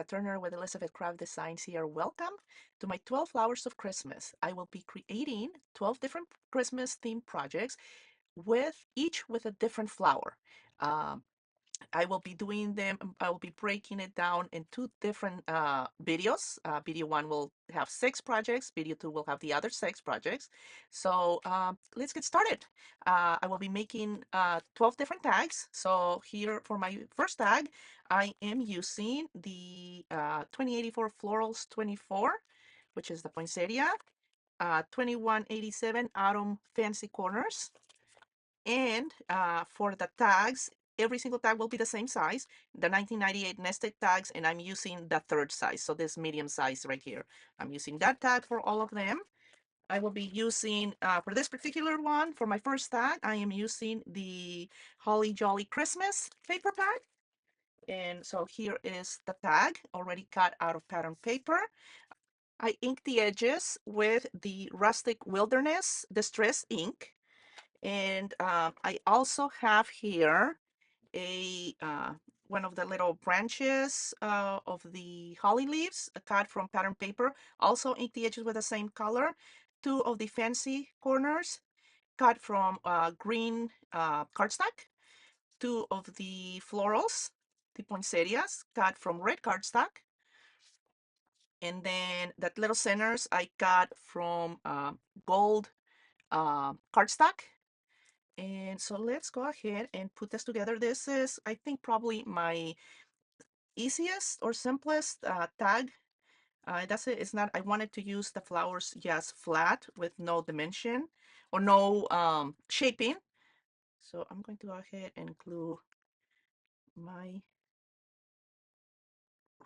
Angelica Turner with Elizabeth Craft Designs here. Welcome to my 12 Flowers of Christmas. I will be creating 12 different Christmas themed projects with each with a different flower. Um, I will be doing them, I will be breaking it down in two different videos. Video one will have 6 projects, video two will have the other 6 projects. So let's get started. I will be making 12 different tags. So here for my first tag, I am using the 2084 Florals 24, which is the poinsettia, 2187 Autumn Fancy Corners. And for the tags, every single tag will be the same size, the 1998 nested tags, and I'm using the third size, so this medium size right here. I'm using that tag for all of them. I will be using, for this particular one, for my first tag, I am using the Holly Jolly Christmas paper pack. And so here is the tag already cut out of pattern paper. I inked the edges with the Rustic Wilderness Distress ink. And I also have here a one of the little branches of the holly leaves cut from pattern paper. Also inked the edges with the same color. 2 of the fancy corners cut from green cardstock. 2 of the florals, the poinsettias, cut from red cardstock. And then that little centers I got from gold cardstock. And so let's go ahead and put this together. This is, I think, probably my easiest or simplest tag. That's it. It's not, I wanted to use the flowers just flat with no dimension or no shaping. So I'm going to go ahead and glue my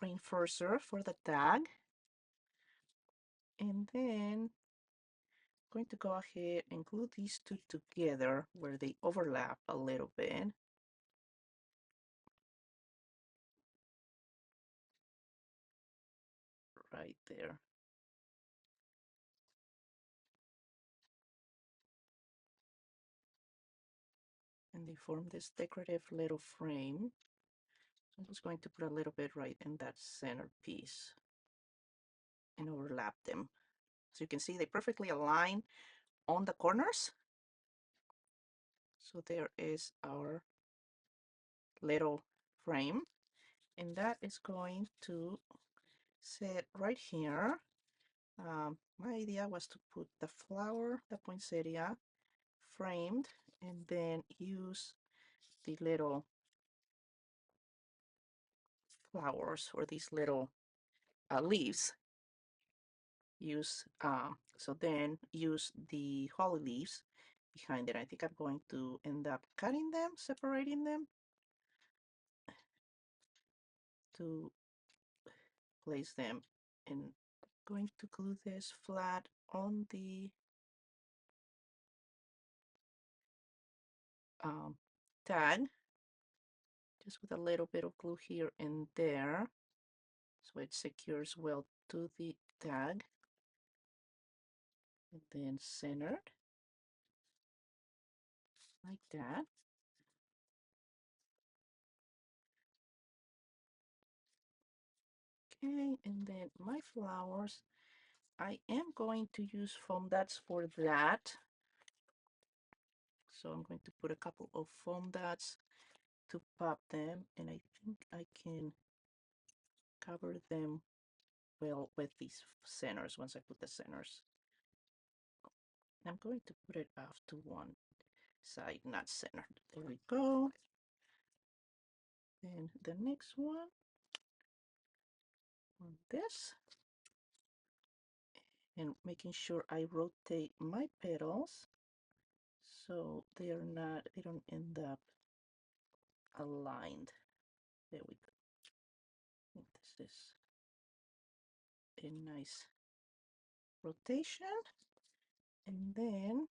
reinforcer for the tag. And then I'm going to go ahead and glue these two together where they overlap a little bit. Right there. And they form this decorative little frame. I'm just going to put a little bit right in that center piece and overlap them. So you can see they perfectly align on the corners. So there is our little frame, and that is going to sit right here. My idea was to put the flower, the poinsettia, framed, and then use the little flowers or these little leaves. So then use the holly leaves behind it. I think I'm going to end up cutting them, separating them to place them, and going to glue this flat on the tag, just with a little bit of glue here and there, so it secures well to the tag, and then centered like that. Okay, and then my flowers, I am going to use foam dots for that. So I'm going to put a couple of foam dots to pop them, and I think I can cover them well with these centers once I put the centers. I'm going to put it off to one side, not centered. There we go. And the next one on this, and making sure I rotate my petals so they don't end up aligned. There we go. I think this is a nice rotation. And then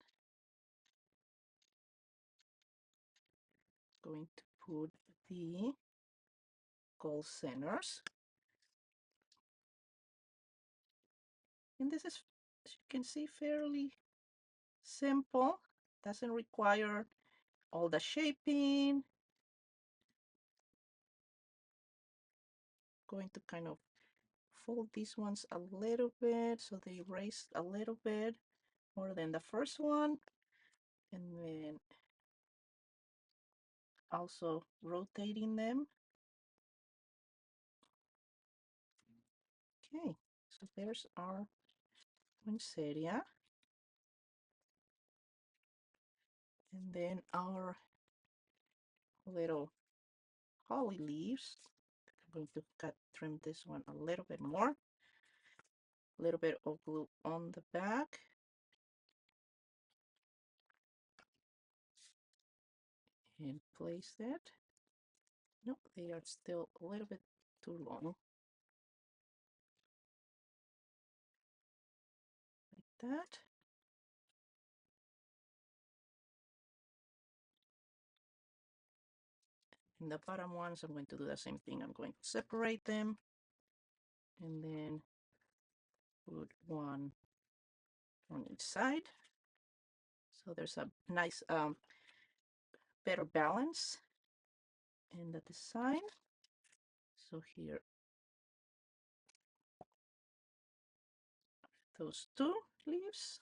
going to put the gold centers. And this is, as you can see, fairly simple. Doesn't require all the shaping. going to kind of fold these ones a little bit so they raise a little bit more than the first one, and then also rotating them. Okay, so there's our poinsettia, and then our little holly leaves. I'm going to trim this one a little bit more. A little bit of glue on the back. And place that. Nope, they are still a little bit too long. Like that. And the bottom ones, I'm going to do the same thing. I'm going to separate them and then put one on each side. So there's a nice, better balance in the design. So here, those two leaves.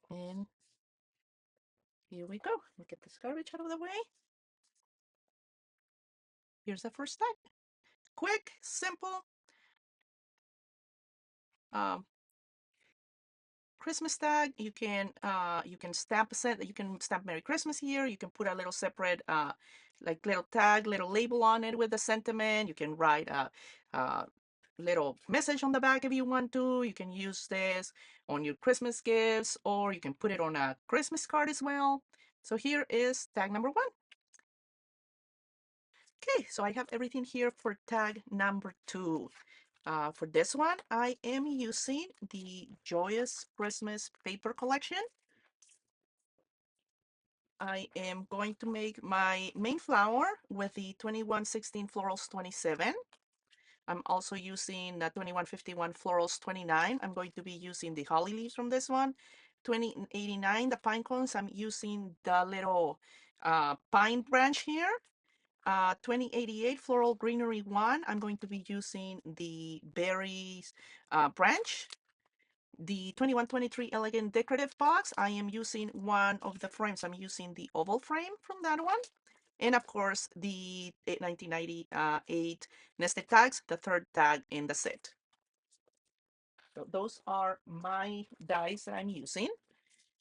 And here we go. We'll get this garbage out of the way. Here's the first tag. Quick, simple, um, Christmas tag. You can stamp a set. You can stamp Merry Christmas here. You can put a little separate like little tag, little label on it with the sentiment. You can write a little message on the back if you want to. You can use this on your Christmas gifts, or you can put it on a Christmas card as well. So here is tag number 1. Okay, so I have everything here for tag number 2. For this one, I am using the Joyous Christmas paper collection. I am going to make my main flower with the 2116 Florals 27. I'm also using the 2151 Florals 29. I'm going to be using the holly leaves from this one. 2089, the pine cones, I'm using the little pine branch here. 2088 Floral Greenery 1, I'm going to be using the berries branch. The 2123 Elegant Decorative Box, I am using one of the frames. I'm using the oval frame from that one. And of course, the 1998 nested tags, the third tag in the set. So those are my dies that I'm using.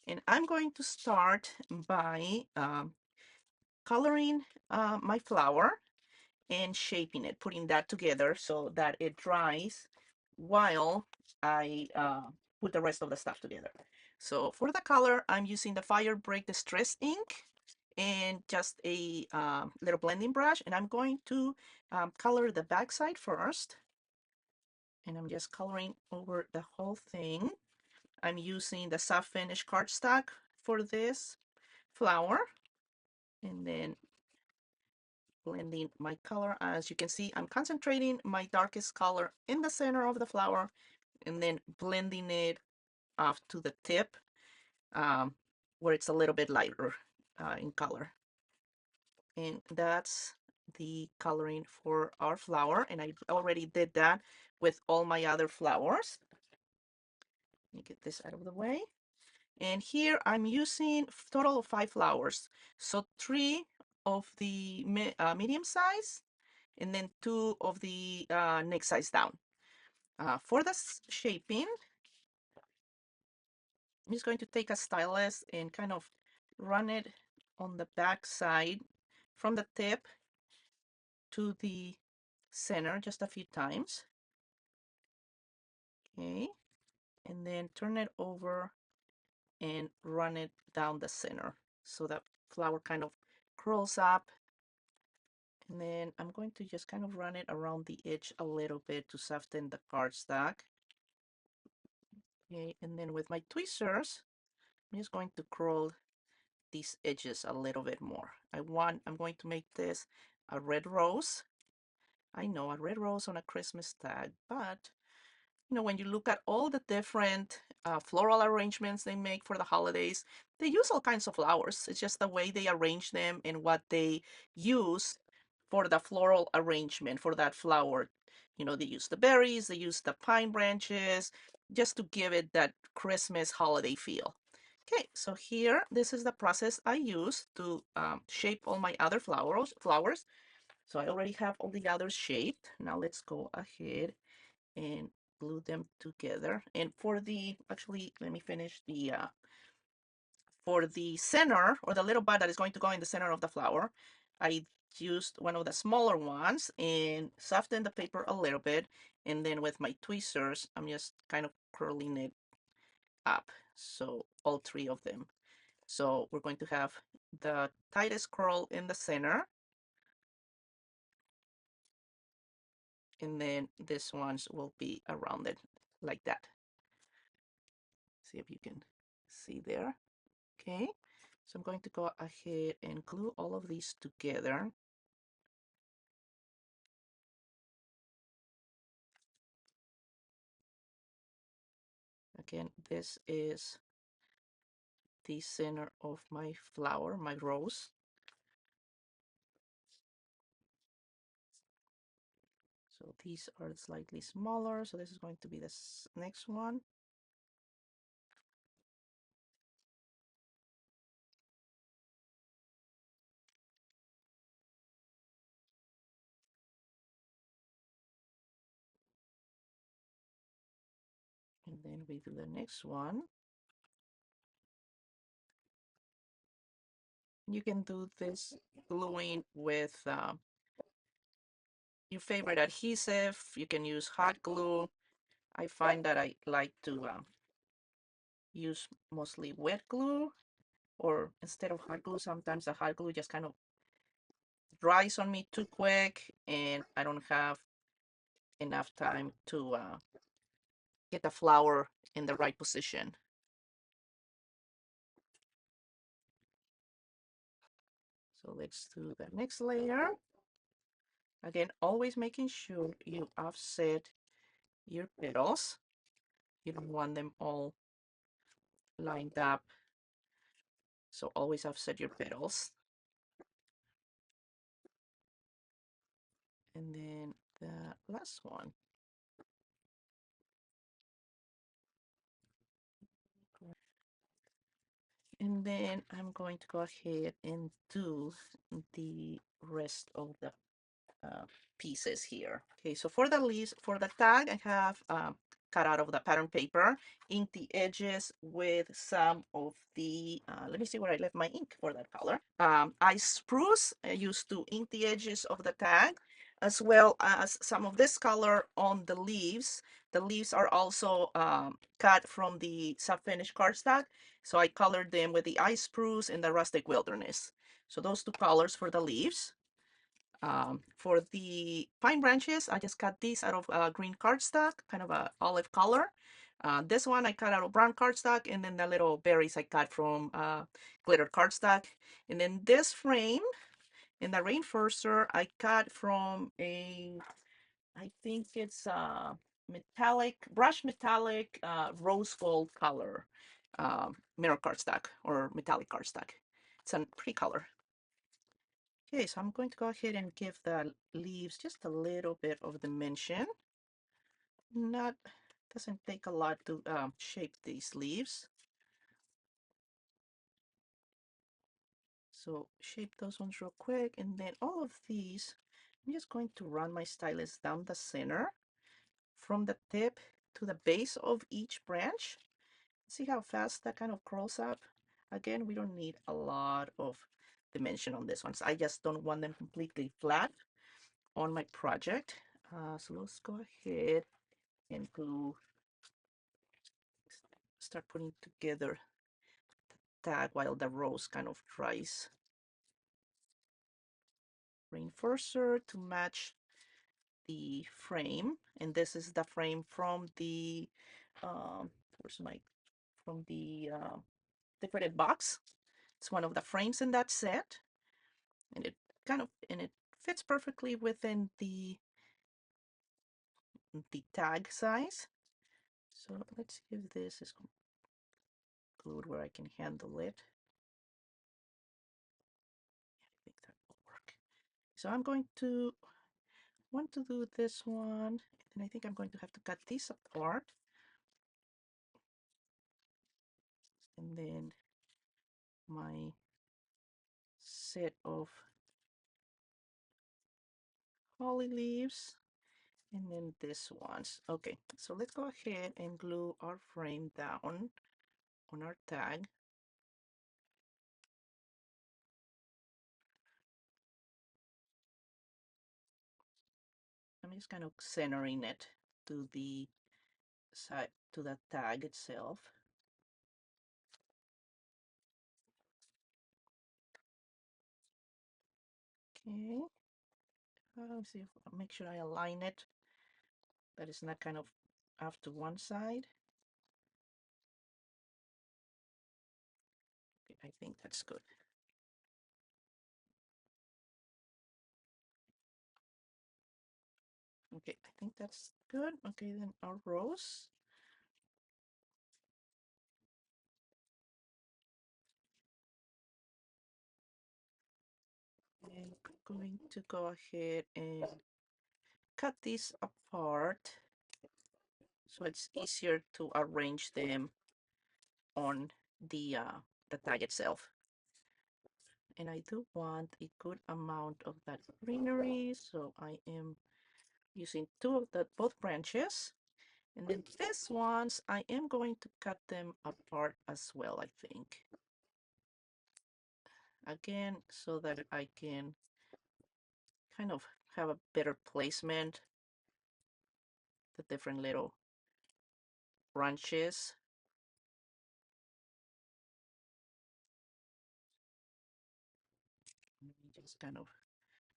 And I'm going to start by coloring my flower and shaping it, putting that together so that it dries while I put the rest of the stuff together. So for the color, I'm using the Fire Break Distress ink and just a little blending brush, and I'm going to color the backside first. And I'm just coloring over the whole thing. I'm using the soft finish cardstock for this flower, and then blending my color. As you can see, I'm concentrating my darkest color in the center of the flower and then blending it off to the tip where it's a little bit lighter in color. And that's the coloring for our flower, and I already did that with all my other flowers. Let me get this out of the way. And here I'm using total of 5 flowers, so 3 of the medium size and then 2 of the next size down. For the shaping, I'm just going to take a stylus and kind of run it on the back side from the tip to the center just a few times. Okay, and then turn it over and run it down the center so that flower kind of curls up. And then I'm going to just kind of run it around the edge a little bit to soften the cardstock. Okay, and then with my tweezers, I'm just going to curl these edges a little bit more. I'm going to make this a red rose. I know, a red rose on a Christmas tag, but you know, when you look at all the different floral arrangements they make for the holidays. They use all kinds of flowers. It's just the way they arrange them and what they use for the floral arrangement for that flower. You know, they use the berries, they use the pine branches, just to give it that Christmas holiday feel. Okay, so here, this is the process I use to shape all my other flowers. So I already have all the others shaped. Now let's go ahead and glue them together. And for the, actually, let me finish the, for the center, or the little bud that is going to go in the center of the flower, I used one of the smaller ones and softened the paper a little bit. And then with my tweezers, I'm just kind of curling it up. So all three of them. So we're going to have the tightest curl in the center. And then this ones will be around it like that. See if you can see there. Okay, so I'm going to go ahead and glue all of these together. Again, this is the center of my flower, my rose. So these are slightly smaller. So this is going to be this next one. And then we do the next one. You can do this gluing with your favorite adhesive. You can use hot glue. I find that I like to use mostly wet glue, or instead of hot glue, sometimes the hot glue just kind of dries on me too quick and I don't have enough time to get the flower in the right position. So let's do the next layer. Again, always making sure you offset your petals. You don't want them all lined up. So always offset your petals. And then the last one. And then I'm going to go ahead and do the rest of the uh, pieces here. Okay, so for the leaves, for the tag, I have cut out of the pattern paper, ink the edges with some of the, let me see where I left my ink for that color. Ice spruce, I used to ink the edges of the tag, as well as some of this color on the leaves. The leaves are also cut from the sub-finished cardstock, so I colored them with the ice spruce and the rustic wilderness. So those two colors for the leaves. For the pine branches, I just cut these out of green cardstock, kind of a olive color. This one I cut out of brown cardstock, and then the little berries I cut from glitter cardstock. And then this frame in the reinforcer I cut from a, I think it's a metallic, brush metallic rose gold color mirror cardstock or metallic cardstock. It's a pretty color. Okay, so I'm going to go ahead and give the leaves just a little bit of dimension. Not, doesn't take a lot to shape these leaves. So shape those ones real quick, and then all of these, I'm just going to run my stylus down the center from the tip to the base of each branch. See how fast that kind of curls up? Again, we don't need a lot of dimension on this one. So I just don't want them completely flat on my project. So let's go ahead and glue, start putting together the tag while the rose kind of dries. Reinforcer to match the frame, and this is the frame from the where's my, from the decorated box. It's one of the frames in that set, and it kind of, and it fits perfectly within the tag size. So let's see if this is good where I can handle it. I think that will work. So I'm going to want to do this one, and I think I'm going to have to cut this apart. And then my set of holly leaves, and then this ones. Okay, so let's go ahead and glue our frame down on our tag. I'm just kind of centering it to the side, to the tag itself. Okay, let's see if make sure I align it, that it's not kind of off to one side. Okay, I think that's good. Okay, I think that's good. Okay, then our rose. And I'm going to go ahead and cut these apart so it's easier to arrange them on the tag itself. And I do want a good amount of that greenery, so I am using two of the both branches. And then these ones, I am going to cut them apart as well, I think. Again, so that I can kind of have a better placement, the different little branches. Let me just kind of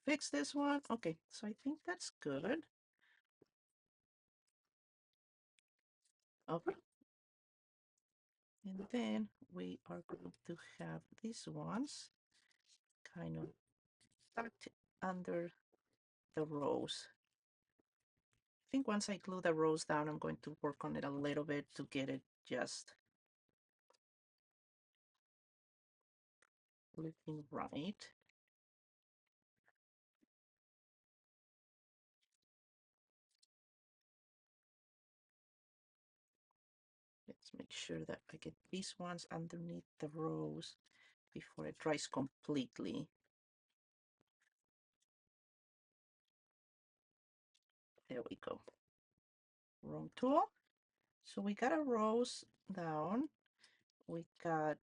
fix this one. Okay, so I think that's good. Okay. And then we are going to have these ones kind of tucked under the rose. I think once I glue the rose down, I'm going to work on it a little bit to get it just looking right. Let's make sure that I get these ones underneath the rose before it dries completely. There we go. Wrong tool. So we got a rose down. We got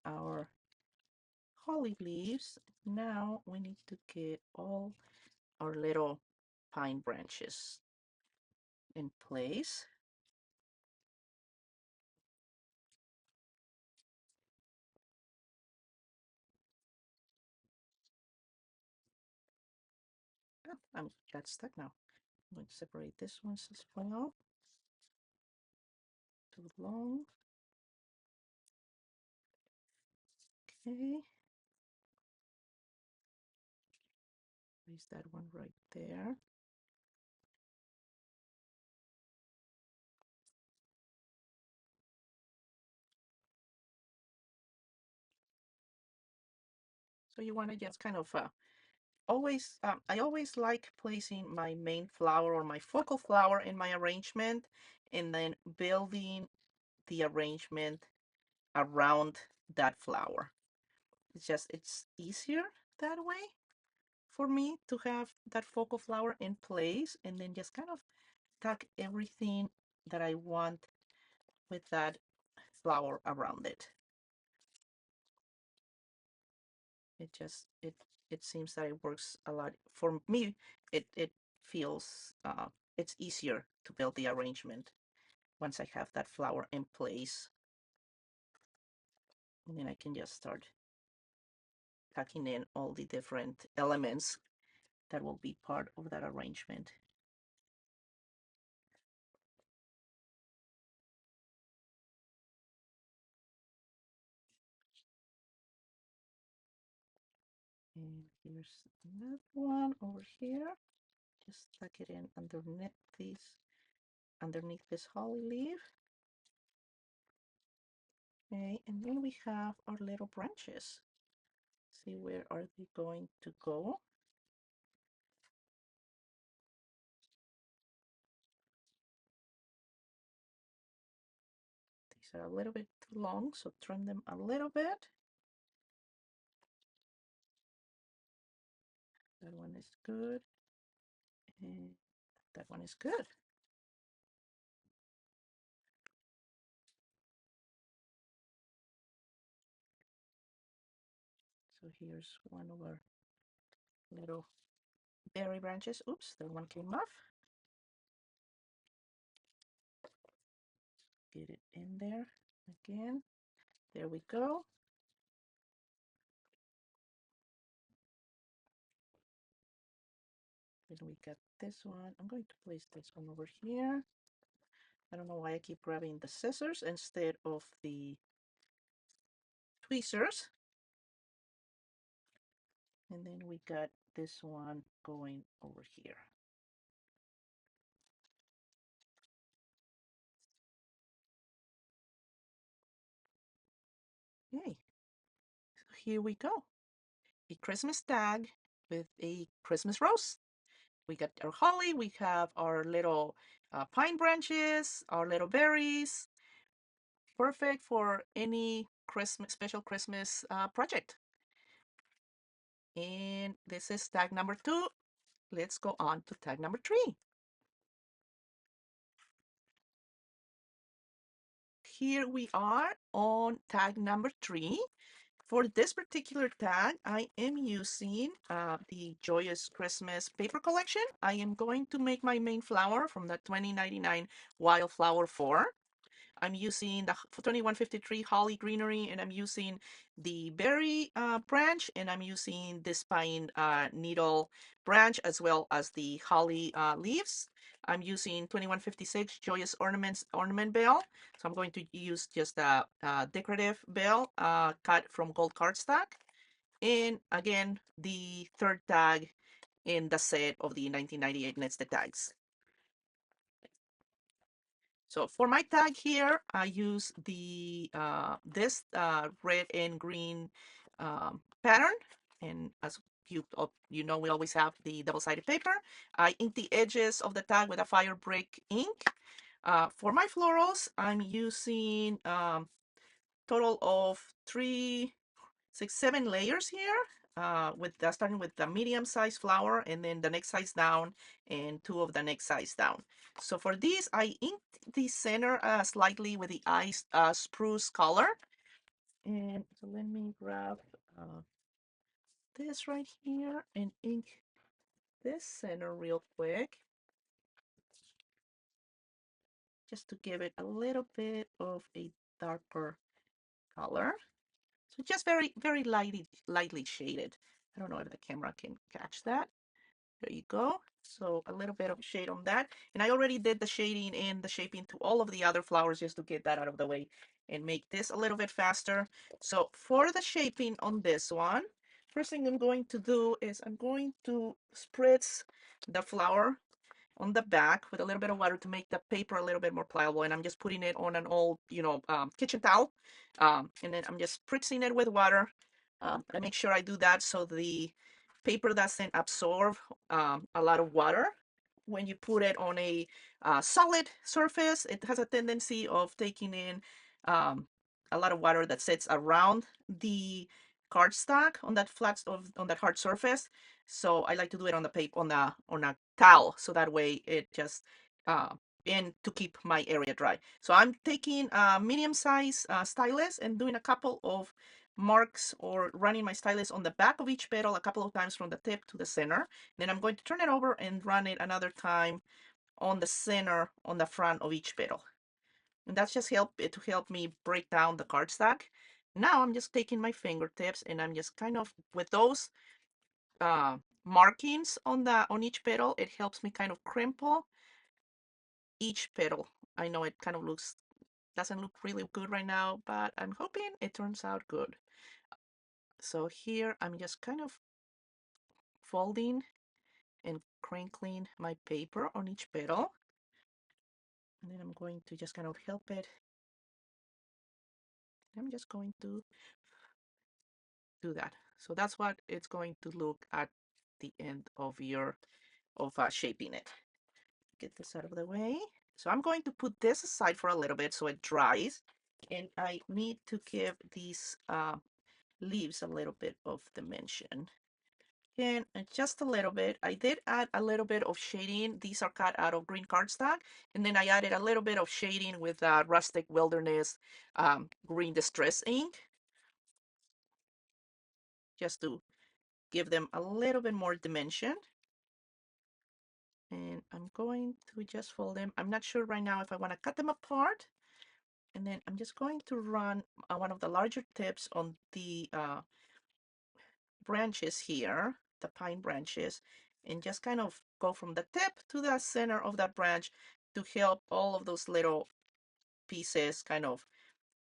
our holly leaves. Now we need to get all our little pine branches in place. Oh, I'm got stuck now. I'm going to separate this ones as well. Too long. Okay. Place that one right there. So you want to just kind of I always like placing my main flower or my focal flower in my arrangement and then building the arrangement around that flower. It's easier that way for me to have that focal flower in place and then just kind of tuck everything that I want with that flower around it. It seems that it works a lot for me. It feels it's easier to build the arrangement once I have that flower in place, and then I can just start tucking in all the different elements that will be part of that arrangement. And here's another one over here. Just tuck it in underneath this holly leaf. Okay, and then we have our little branches. See, where are they going to go? These are a little bit too long, so trim them a little bit. That one is good, and that one is good. So here's one of our little berry branches. Oops, that one came off. Get it in there again. There we go. Then we got this one. I'm going to place this one over here. I don't know why I keep grabbing the scissors instead of the tweezers. And then we got this one going over here. Okay, so here we go. A Christmas tag with a Christmas rose. We got our holly, we have our little pine branches, our little berries. Perfect for any Christmas special Christmas project. And this is tag number 2. Let's go on to tag number 3. Here we are on tag number 3. For this particular tag, I am using the Joyous Christmas paper collection. I am going to make my main flower from the 2099 Wildflower 4. I'm using the 2153 Holly Greenery, and I'm using the berry branch, and I'm using this pine needle branch, as well as the holly leaves. I'm using 2156 Joyous Ornaments ornament bale. So I'm going to use just a decorative bale cut from gold cardstock. And again, the third tag in the set of the 1998 nested tags. So for my tag here, I use the this red and green pattern, and as you know, we always have the double-sided paper. I ink the edges of the tag with a fire break ink. For my florals, I'm using total of 3, 6, 7 layers here. With starting with the medium size flower, and then the next size down, and 2 of the next size down. So for these, I inked the center slightly with the ice spruce color. And so let me grab this right here and ink this center real quick, just to give it a little bit of a darker color. So just very lightly shaded. I don't know if the camera can catch that. There you go. So a little bit of shade on that. And I already did the shading and the shaping to all of the other flowers, just to get that out of the way and make this a little bit faster. So for the shaping on this one, first thing I'm going to do is I'm going to spritz the flower on the back with a little bit of water to make the paper a little bit more pliable. And I'm just putting it on an old, kitchen towel. And then I'm just spritzing it with water. I make sure I do that so the paper doesn't absorb a lot of water. When you put it on a solid surface, it has a tendency of taking in um, a lot of water that sits around the cardstock on that on that hard surface. So I like to do it on the paper on a towel, so that way it just uh, and to keep my area dry. So I'm taking a medium size stylus and doing a couple of marks, or running my stylus on the back of each petal a couple of times from the tip to the center. Then I'm going to turn it over and run it another time on the center, on the front of each petal. And that's just to help me break down the cardstock. Now I'm just taking my fingertips and I'm just kind of, with those uh, markings on each petal, it helps me kind of crimple each petal. I know it kind of doesn't look really good right now, but I'm hoping it turns out good. So here I'm just kind of folding and crinkling my paper on each petal. And then I'm going to just kind of help it I'm just going to do that. So that's what it's going to look at the end of your shaping it. Get this out of the way. So I'm going to put this aside for a little bit so it dries, and I need to give these leaves a little bit of dimension. And just a little bit. I did add a little bit of shading. These are cut out of green cardstock, and then I added a little bit of shading with Rustic Wilderness green distress ink, just to give them a little bit more dimension. And I'm going to just fold them. I'm not sure right now if I want to cut them apart. And then I'm just going to run one of the larger tips on the branches here, the pine branches, and just kind of go from the tip to the center of that branch to help all of those little pieces kind of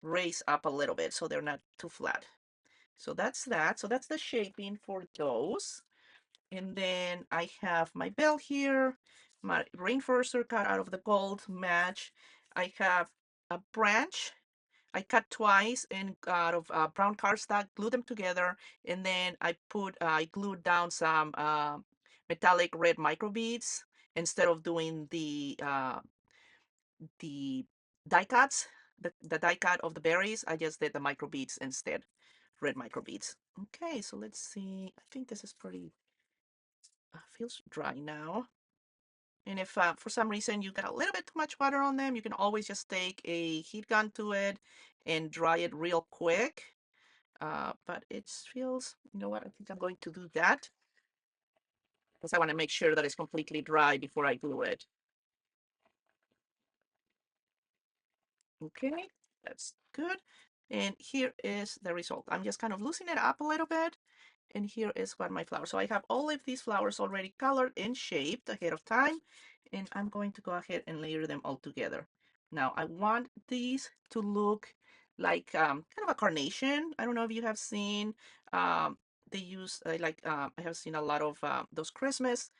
raise up a little bit so they're not too flat. So that's that. So that's the shaping for those. And then I have my bell here, my reinforcer cut out of the gold match. I have a branch I cut twice and out of brown cardstock, glued them together, and then I glued down some metallic red microbeads instead of doing the die cuts, the die cut of the berries. I just did the microbeads instead, red microbeads. Okay, so let's see. I think this is pretty feels dry now. And if for some reason you got a little bit too much water on them, you can always just take a heat gun to it and dry it real quick. But it feels, you know what, I think I'm going to do that because I want to make sure that it's completely dry before I glue it. Okay, that's good. And here is the result. I'm just kind of loosening it up a little bit. And here is what my flower. So I have all of these flowers already colored and shaped ahead of time. And I'm going to go ahead and layer them all together. Now I want these to look like kind of a carnation. I don't know if you have seen, they use I have seen a lot of those Christmas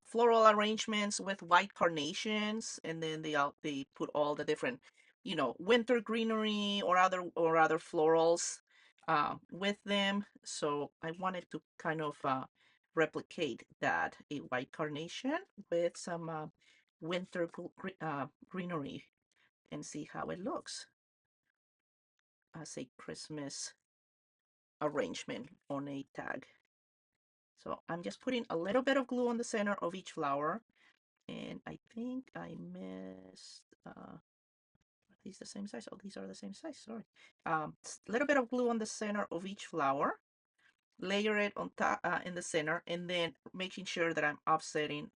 floral arrangements with white carnations, and then they put all the different, winter greenery or other florals with them. So I wanted to kind of replicate that, a white carnation with some winter greenery, and see how it looks as a Christmas arrangement on a tag. So I'm just putting a little bit of glue on the center of each flower. And I think I missed, are these the same size? Oh, these are the same size, sorry. A little bit of glue on the center of each flower, layer it on top in the center, and then making sure that I'm offsetting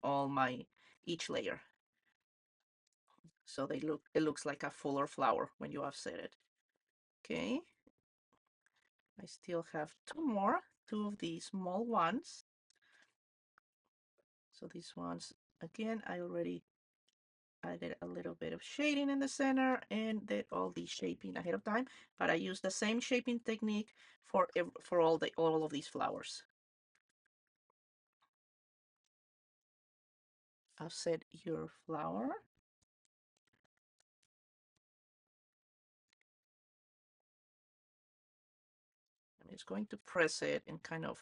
each layer. So it looks like a fuller flower when you offset it. Okay, I still have two of these small ones. So these ones, again, I already added a little bit of shading in the center and did all the shaping ahead of time, but I used the same shaping technique for all of these flowers. Offset your flower. I'm just going to press it and kind of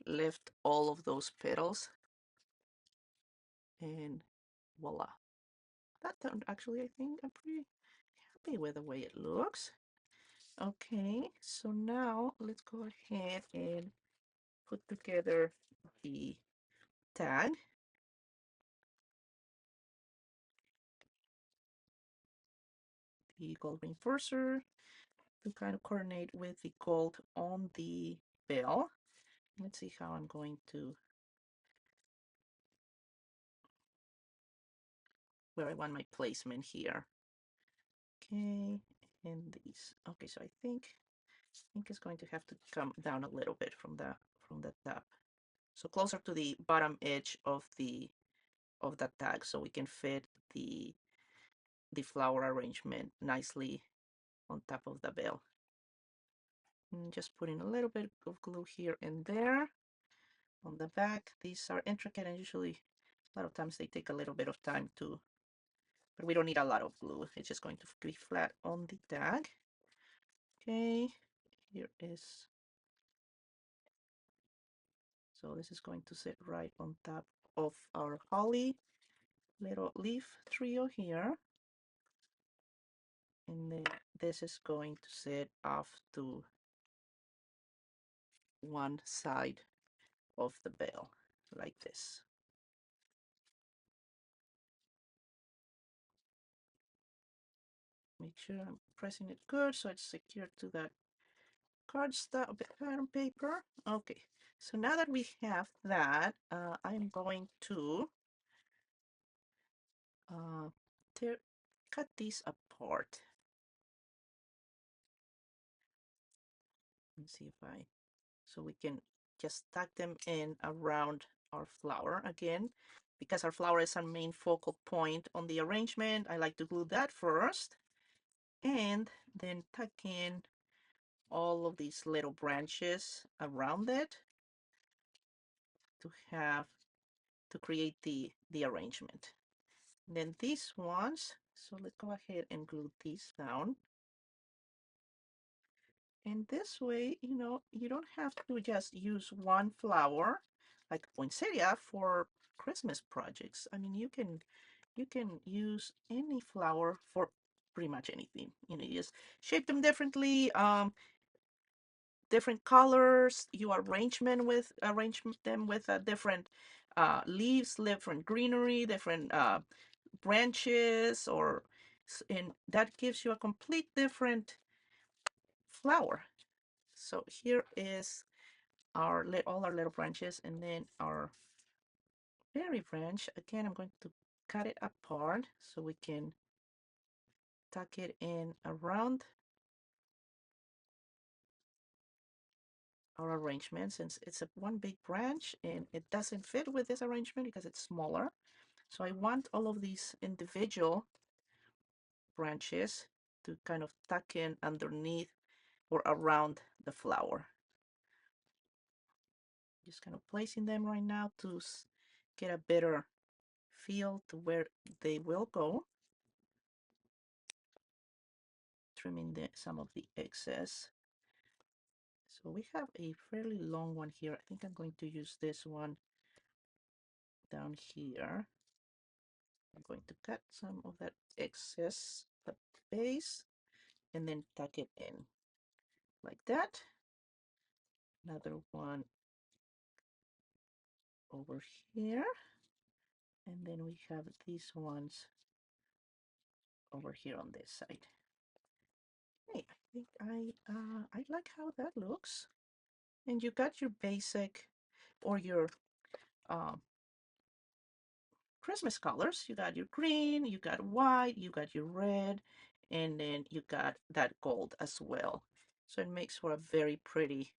lift all of those petals, and voila. That turned, actually, I think I'm pretty happy with the way it looks. Okay, so now let's go ahead and put together the tag. The gold reinforcer to kind of coordinate with the gold on the bell. Let's see how I'm going to, where I want my placement here. Okay, and these. Okay, so I think it's going to have to come down a little bit from the top. So closer to the bottom edge of that tag, so we can fit the flower arrangement nicely on top of the bell. And just putting a little bit of glue here and there on the back. These are intricate, and usually a lot of times they take a little bit of time to, but we don't need a lot of glue. It's just going to be flat on the tag. Okay, here is, so this is going to sit right on top of our holly little leaf trio here. And then this is going to sit off to one side of the bale, like this. Make sure I'm pressing it good so it's secured to that cardstock pattern paper. Okay, so now that we have that, I'm going to uh, cut these apart and see if I, so we can just tuck them in around our flower again. Because our flower is our main focal point on the arrangement, I like to glue that first and then tuck in all of these little branches around it to have to create the arrangement. And then these ones, so let's go ahead and glue these down. And this way, you know, you don't have to just use one flower like poinsettia for Christmas projects. I mean, you can use any flower for pretty much anything. You know, you just shape them differently, different colors. You arrange them with different leaves, different greenery, different branches, or and that gives you a complete different flower. So here is our all our little branches, and then our berry branch. Again, I'm going to cut it apart so we can tuck it in around our arrangement, since it's a one big branch and it doesn't fit with this arrangement because it's smaller. So I want all of these individual branches to kind of tuck in underneath or around the flower. Just kind of placing them right now to get a better feel to where they will go. Trimming some of the excess. So we have a fairly long one here. I think I'm going to use this one down here. I'm going to cut some of that excess at the base and then tuck it in like that. Another one over here. And then we have these ones over here on this side. Hey, I think I like how that looks. And you got your basic or your um, Christmas colors. You got your green, you got white, you got your red, and then you got that gold as well. So it makes for a very pretty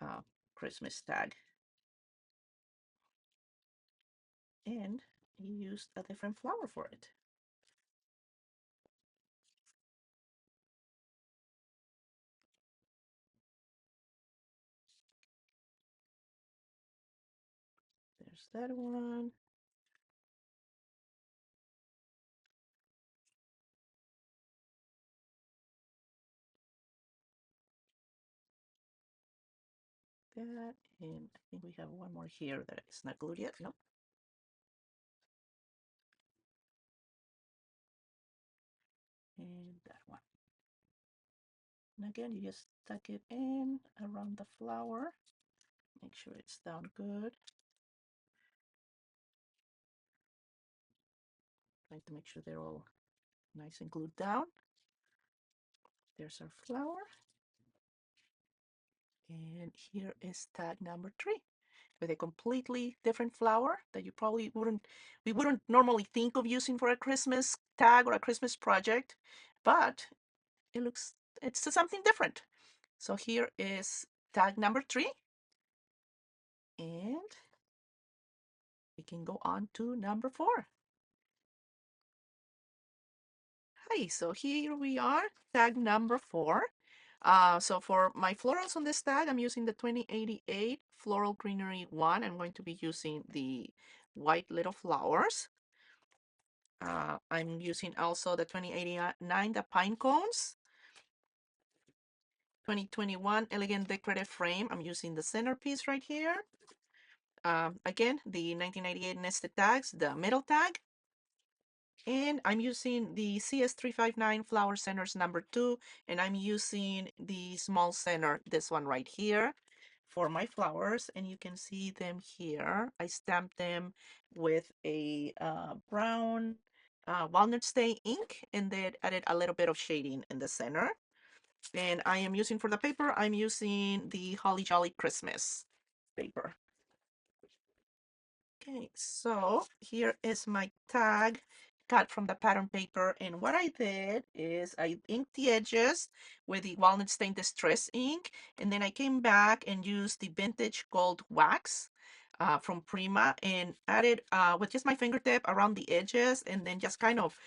uh, Christmas tag. And you used a different flower for it. There's that one. That, and I think we have one more here that is not glued yet. Nope. And that one. And again, you just tuck it in around the flower. Make sure it's down good. Trying to make sure they're all nice and glued down. There's our flower. And here is tag number 3 with a completely different flower that you probably we wouldn't normally think of using for a Christmas tag or a Christmas project, but it's something different. So here is tag number 3, and we can go on to number 4. Hi, so here we are, tag number 4. So for my florals on this tag, I'm using the 2088 Floral Greenery 1. I'm going to be using the white little flowers. I'm using also the 2089, the pine cones. 2021 Elegant Decorative Frame. I'm using the centerpiece right here. Again, the 1998 nested tags, the middle tag. And I'm using the CS359 flower centers number 2, and I'm using the small center, this one right here, for my flowers. And you can see them here. I stamped them with a brown walnut stay ink, and then added a little bit of shading in the center. And I am using for the paper, I'm using the Holly Jolly Christmas paper. Okay, so here is my tag cut from the pattern paper. And what I did is I inked the edges with the walnut stain distress ink. And then I came back and used the vintage gold wax from Prima, and added with just my fingertip around the edges, and then just kind of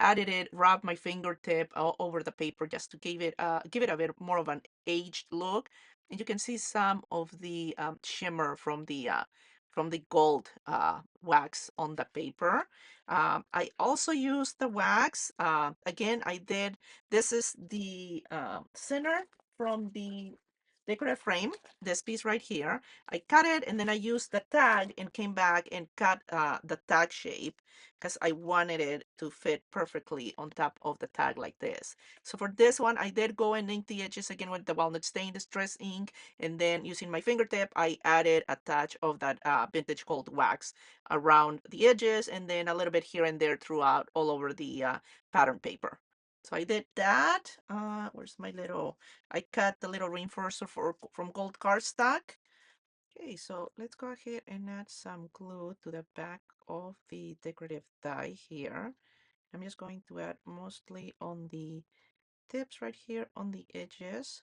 added it, rubbed my fingertip all over the paper just to give it a bit more of an aged look. And you can see some of the shimmer from the gold wax on the paper. I also used the wax. Again, this is the center from the decorative frame, this piece right here. I cut it, and then I used the tag and came back and cut the tag shape because I wanted it to fit perfectly on top of the tag like this. So for this one, I did go and ink the edges again with the walnut stain distress ink, and then using my fingertip, I added a touch of that vintage gold wax around the edges, and then a little bit here and there throughout all over the pattern paper. So I did that. Where's my little, I cut the little reinforcer from gold cardstock. Okay, so let's go ahead and add some glue to the back of the decorative die here. I'm just going to add mostly on the tips right here on the edges.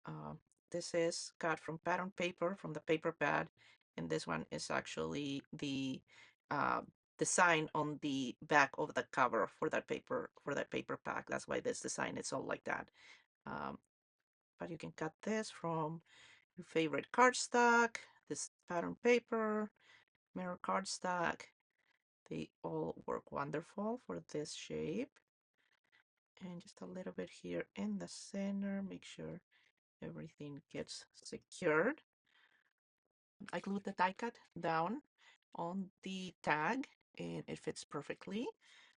Uh, this is cut from pattern paper from the paper pad, and this one is actually the uh, design on the back of the cover for that paper pack. That's why this design is all like that. Um, but you can cut this from your favorite cardstock, this pattern paper, mirror cardstock. They all work wonderful for this shape. And just a little bit here in the center, make sure everything gets secured. I glued the die cut down on the tag, and it fits perfectly.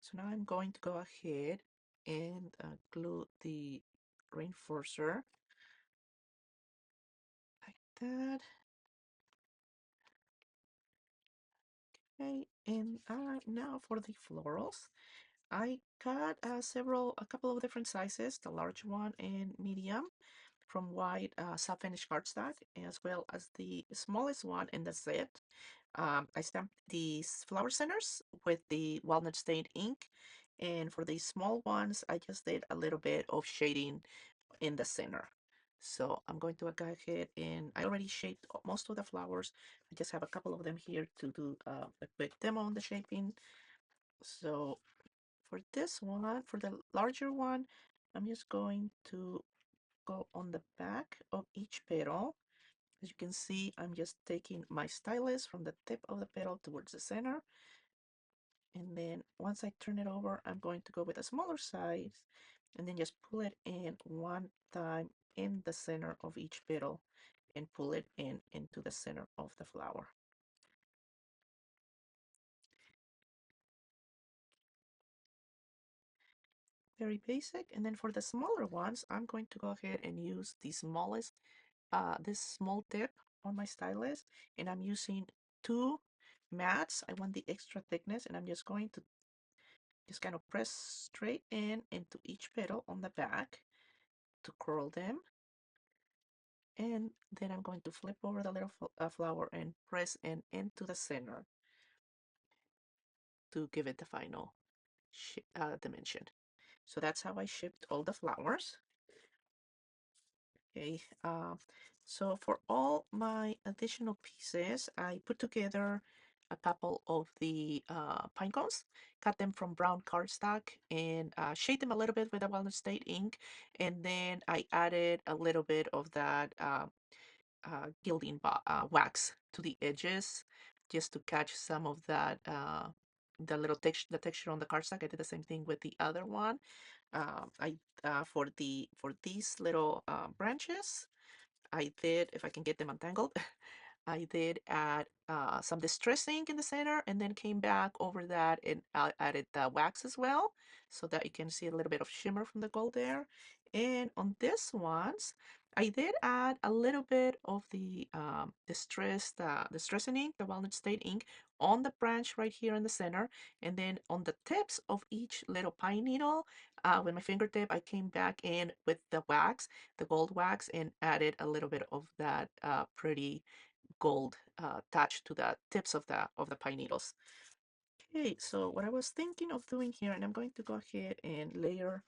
So now I'm going to go ahead and glue the reinforcer like that. Okay, and now for the florals. I got a couple of different sizes, the large one and medium, from white soft finish cardstock, as well as the smallest one in the set. I stamped these flower centers with the walnut stained ink, and for the small ones, I just did a little bit of shading in the center. So I'm going to go ahead, and I already shaped most of the flowers. I just have a couple of them here to do a quick demo on the shaping. So for this one, for the larger one, I'm just going to go on the back of each petal. As you can see, I'm just taking my stylus from the tip of the petal towards the center. And then once I turn it over, I'm going to go with a smaller size and then just pull it in one time in the center of each petal and pull it in into the center of the flower. Very basic. And then for the smaller ones, I'm going to go ahead and use the smallest, this small tip on my stylus, and I'm using 2 mats. I want the extra thickness, and I'm just going to just kind of press straight in into each petal on the back to curl them. And then I'm going to flip over the little flower and press in into the center to give it the final dimension. So that's how I shipped all the flowers. Okay, so for all my additional pieces, I put together a couple of the pine cones, cut them from brown cardstock, and shade them a little bit with a walnut state ink, and then I added a little bit of that gilding wax to the edges, just to catch some of that the little the texture on the cardstock. I did the same thing with the other one. I for these little branches, I did, if I can get them untangled, I did add some distress ink in the center, and then came back over that and added the wax as well, so that you can see a little bit of shimmer from the gold there. And on this ones, I did add a little bit of the distressing ink, the walnut state ink, on the branch right here in the center, and then on the tips of each little pine needle, with my fingertip, I came back in with the wax, the gold wax, and added a little bit of that pretty gold touch to the tips of the pine needles. Okay, so what I was thinking of doing here, and I'm going to go ahead and layer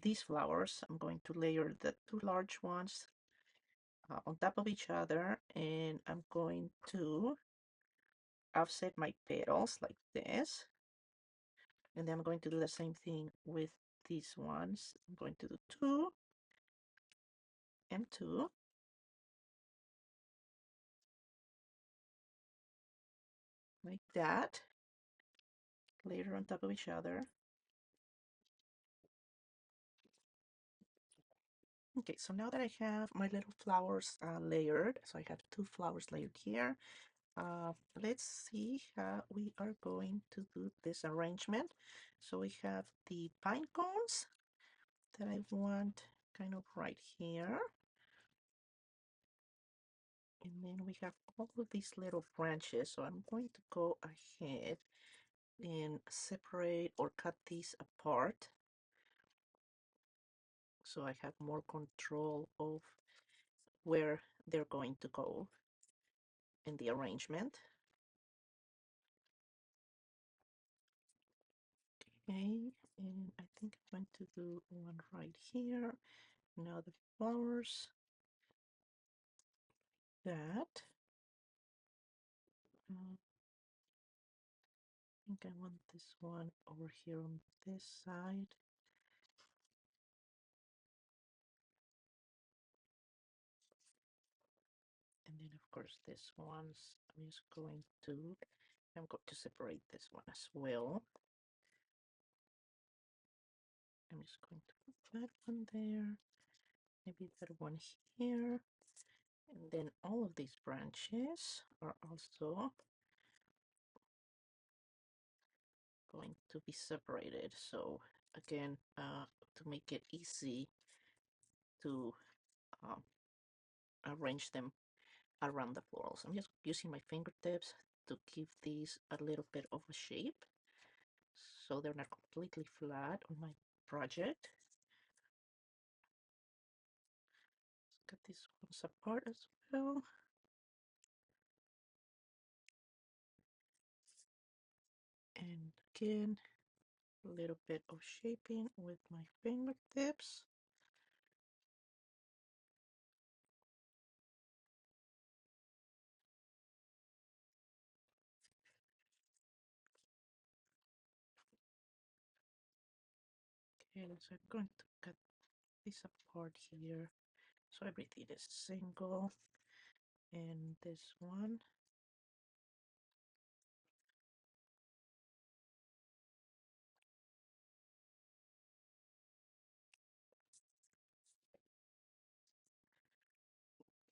these flowers. I'm going to layer the two large ones on top of each other, and I'm going to offset my petals like this. And then I'm going to do the same thing with these ones. I'm going to do 2 and 2. Like that, layer on top of each other. Okay, so now that I have my little flowers layered, so I have 2 flowers layered here, let's see how we are going to do this arrangement. So we have the pine cones that I want kind of right here. And then we have all of these little branches. So I'm going to go ahead and separate or cut these apart, so I have more control of where they're going to go in the arrangement. Okay, and I think I'm going to do one right here. Now the flowers, that. I think I want this one over here on this side. And then of course this one's, I'm going to separate this one as well. I'm just going to put that one there, maybe that one here, and then all of these branches are also going to be separated. So again, to make it easy to um, arrange them around the florals, I'm just using my fingertips to give these a little bit of a shape, so they're not completely flat on my project. Let's cut these ones apart as well. And again, a little bit of shaping with my fingertips. Okay, so I'm going to cut this apart here, so everything is single. And this one,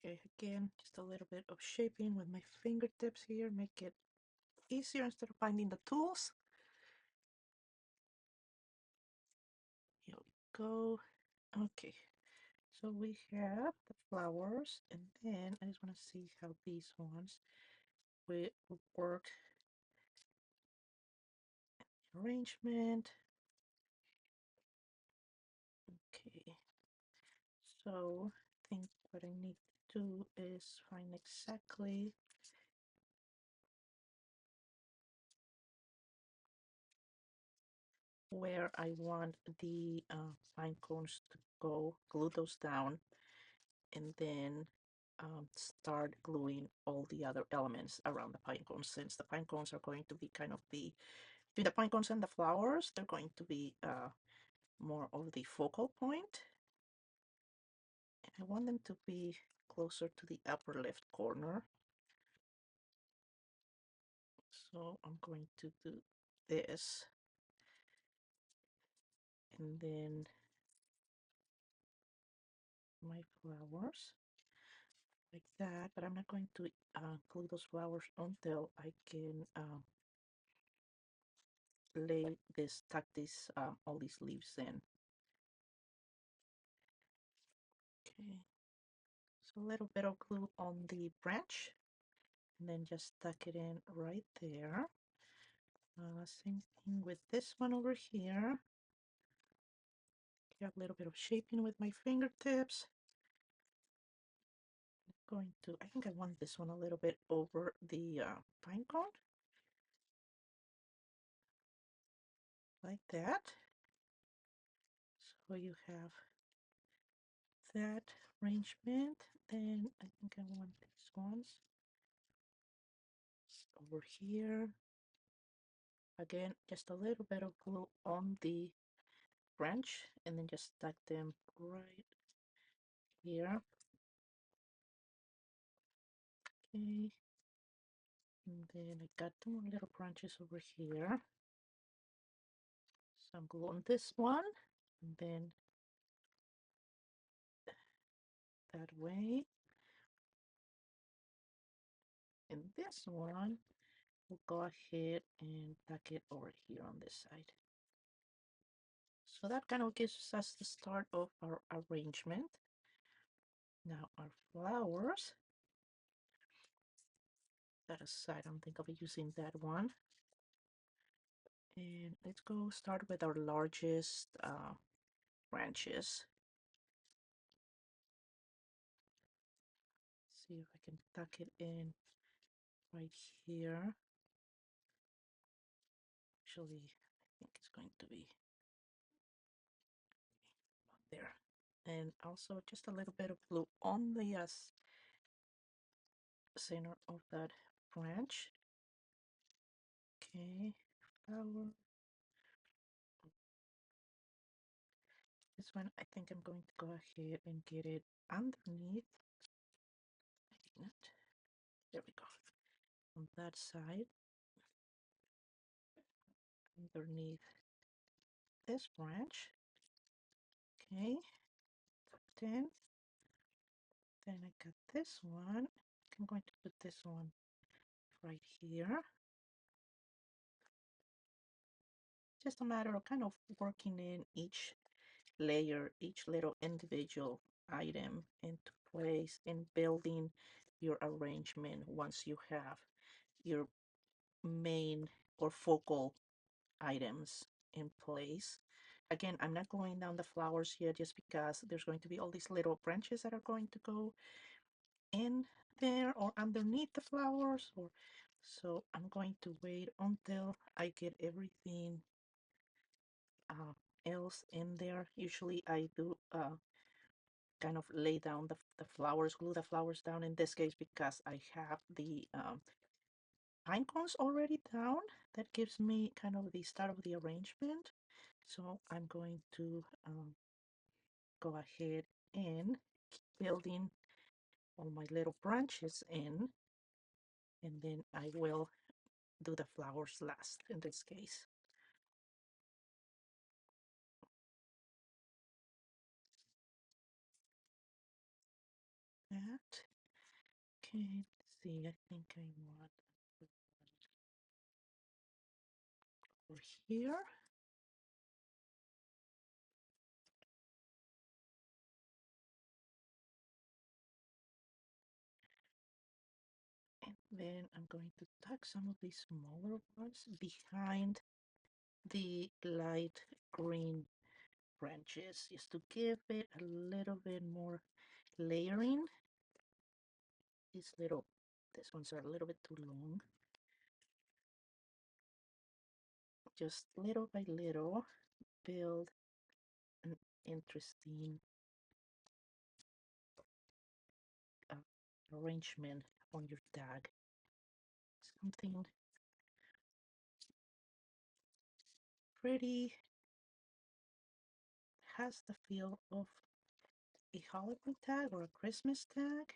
okay, again, just a little bit of shaping with my fingertips here, make it easier instead of finding the tools. Here we go. Okay, so we have the flowers, and then I just want to see how these ones will work. Arrangement. Okay, so I think what I need to do is find exactly where I want the pine cones to go, glue those down, and then start gluing all the other elements around the pine cones, since the pine cones are going to be kind of between the pine cones and the flowers, they're going to be more of the focal point. And I want them to be closer to the upper left corner. So I'm going to do this, and then my flowers like that, but I'm not going to glue those flowers until I can lay this, tuck this, all these leaves in. Okay, so a little bit of glue on the branch, and then just tuck it in right there. Same thing with this one over here. Get a little bit of shaping with my fingertips. Going to, I think I want this one a little bit over the pine cone, like that. So you have that arrangement. Then I think I want these ones over here. Again, just a little bit of glue on the branch, and then just tuck them right here. Okay, and then I got two more little branches over here. Some glue on this one, and then that way. And this one, we'll go ahead and tuck it over here on this side. So that kind of gives us the start of our arrangement. Now our flowers, that aside, I'm thinking of using that one. And let's go start with our largest branches. See if I can tuck it in right here. Actually, I think it's going to be there. And also just a little bit of glue on the center of that branch. Okay, flower. This one, I think I'm going to go ahead and get it underneath. There we go. On that side, underneath this branch. Okay, then I got this one. I'm going to put this one right here. Just a matter of kind of working in each layer, each little individual item into place, and building your arrangement once you have your main or focal items in place. Again, I'm not going down the flowers here just because there's going to be all these little branches that are going to go in there or underneath the flowers, or so I'm going to wait until I get everything else in there. Usually I do kind of lay down the flowers, glue the flowers down in this case because I have the pine cones already down. That gives me kind of the start of the arrangement. So I'm going to go ahead and keep building all my little branches in, and then I will do the flowers last in this case. That. Okay, let's see, I think I want over here. And then I'm going to tuck some of these smaller ones behind the light green branches just to give it a little bit more layering. These ones are a little bit too long. Just little by little, build an interesting uh, arrangement on your tag. Something pretty, has the feel of a Halloween tag or a Christmas tag,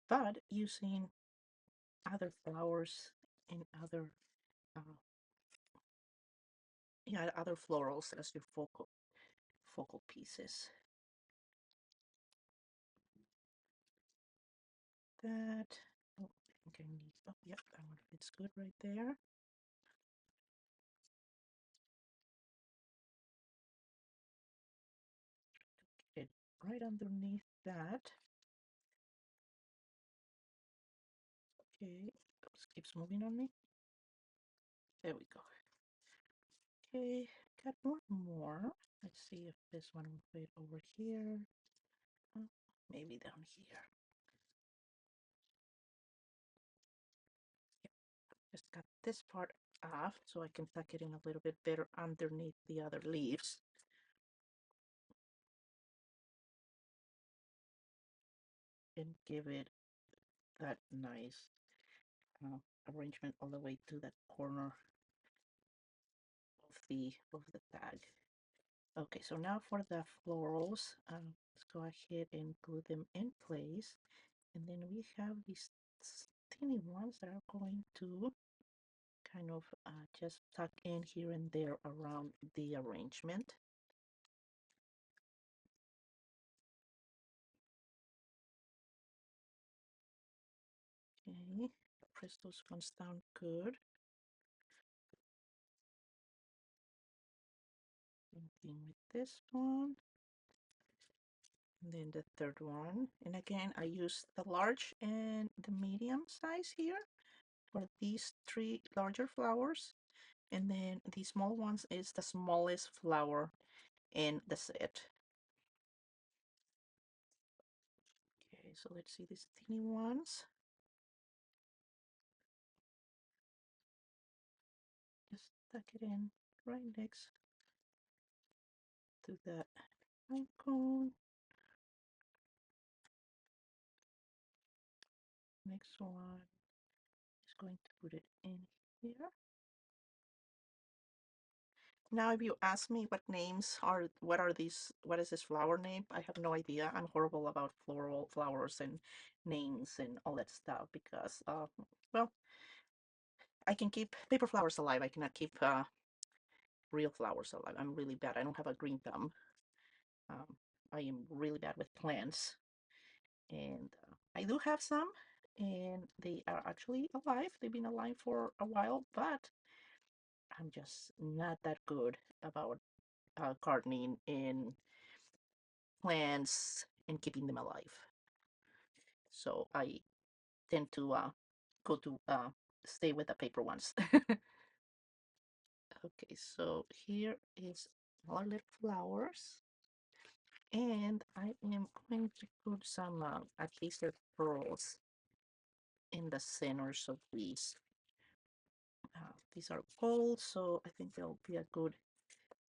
but using other flowers and other yeah, other florals as your focal pieces. That, oh, I think I need, oh, yep, that one fits good right there. Get it right underneath that. Okay, it keeps moving on me. There we go. Okay, got more. Let's see if this one will fit over here. Oh, maybe down here. Yep, just got this part off so I can tuck it in a little bit better underneath the other leaves. And give it that nice arrangement all the way to that corner of the tag. Okay, so now for the florals, let's go ahead and glue them in place. And then we have these teeny ones that are going to kind of just tuck in here and there around the arrangement. Okay, press those ones down good. Same thing with this one. And then the third one. And again, I use the large and the medium size here for these three larger flowers. And then the small ones is the smallest flower in the set. Okay, so let's see these teeny ones. Just tuck it in right next to that pine cone. Next one is going to put it in here. Now, if you ask me what are these, what is this flower name? I have no idea. I'm horrible about floral flowers and names and all that stuff because, well, I can keep paper flowers alive. I cannot keep real flowers alive. I'm really bad. I don't have a green thumb. Um, I am really bad with plants, and I do have some, and they are actually alive. They've been alive for a while, but I'm just not that good about gardening and plants and keeping them alive. So I tend to go to stay with the paper ones. Okay, so here is our little flowers. And I am going to put some adhesive pearls in the centers of these. These are gold, so I think they'll be a good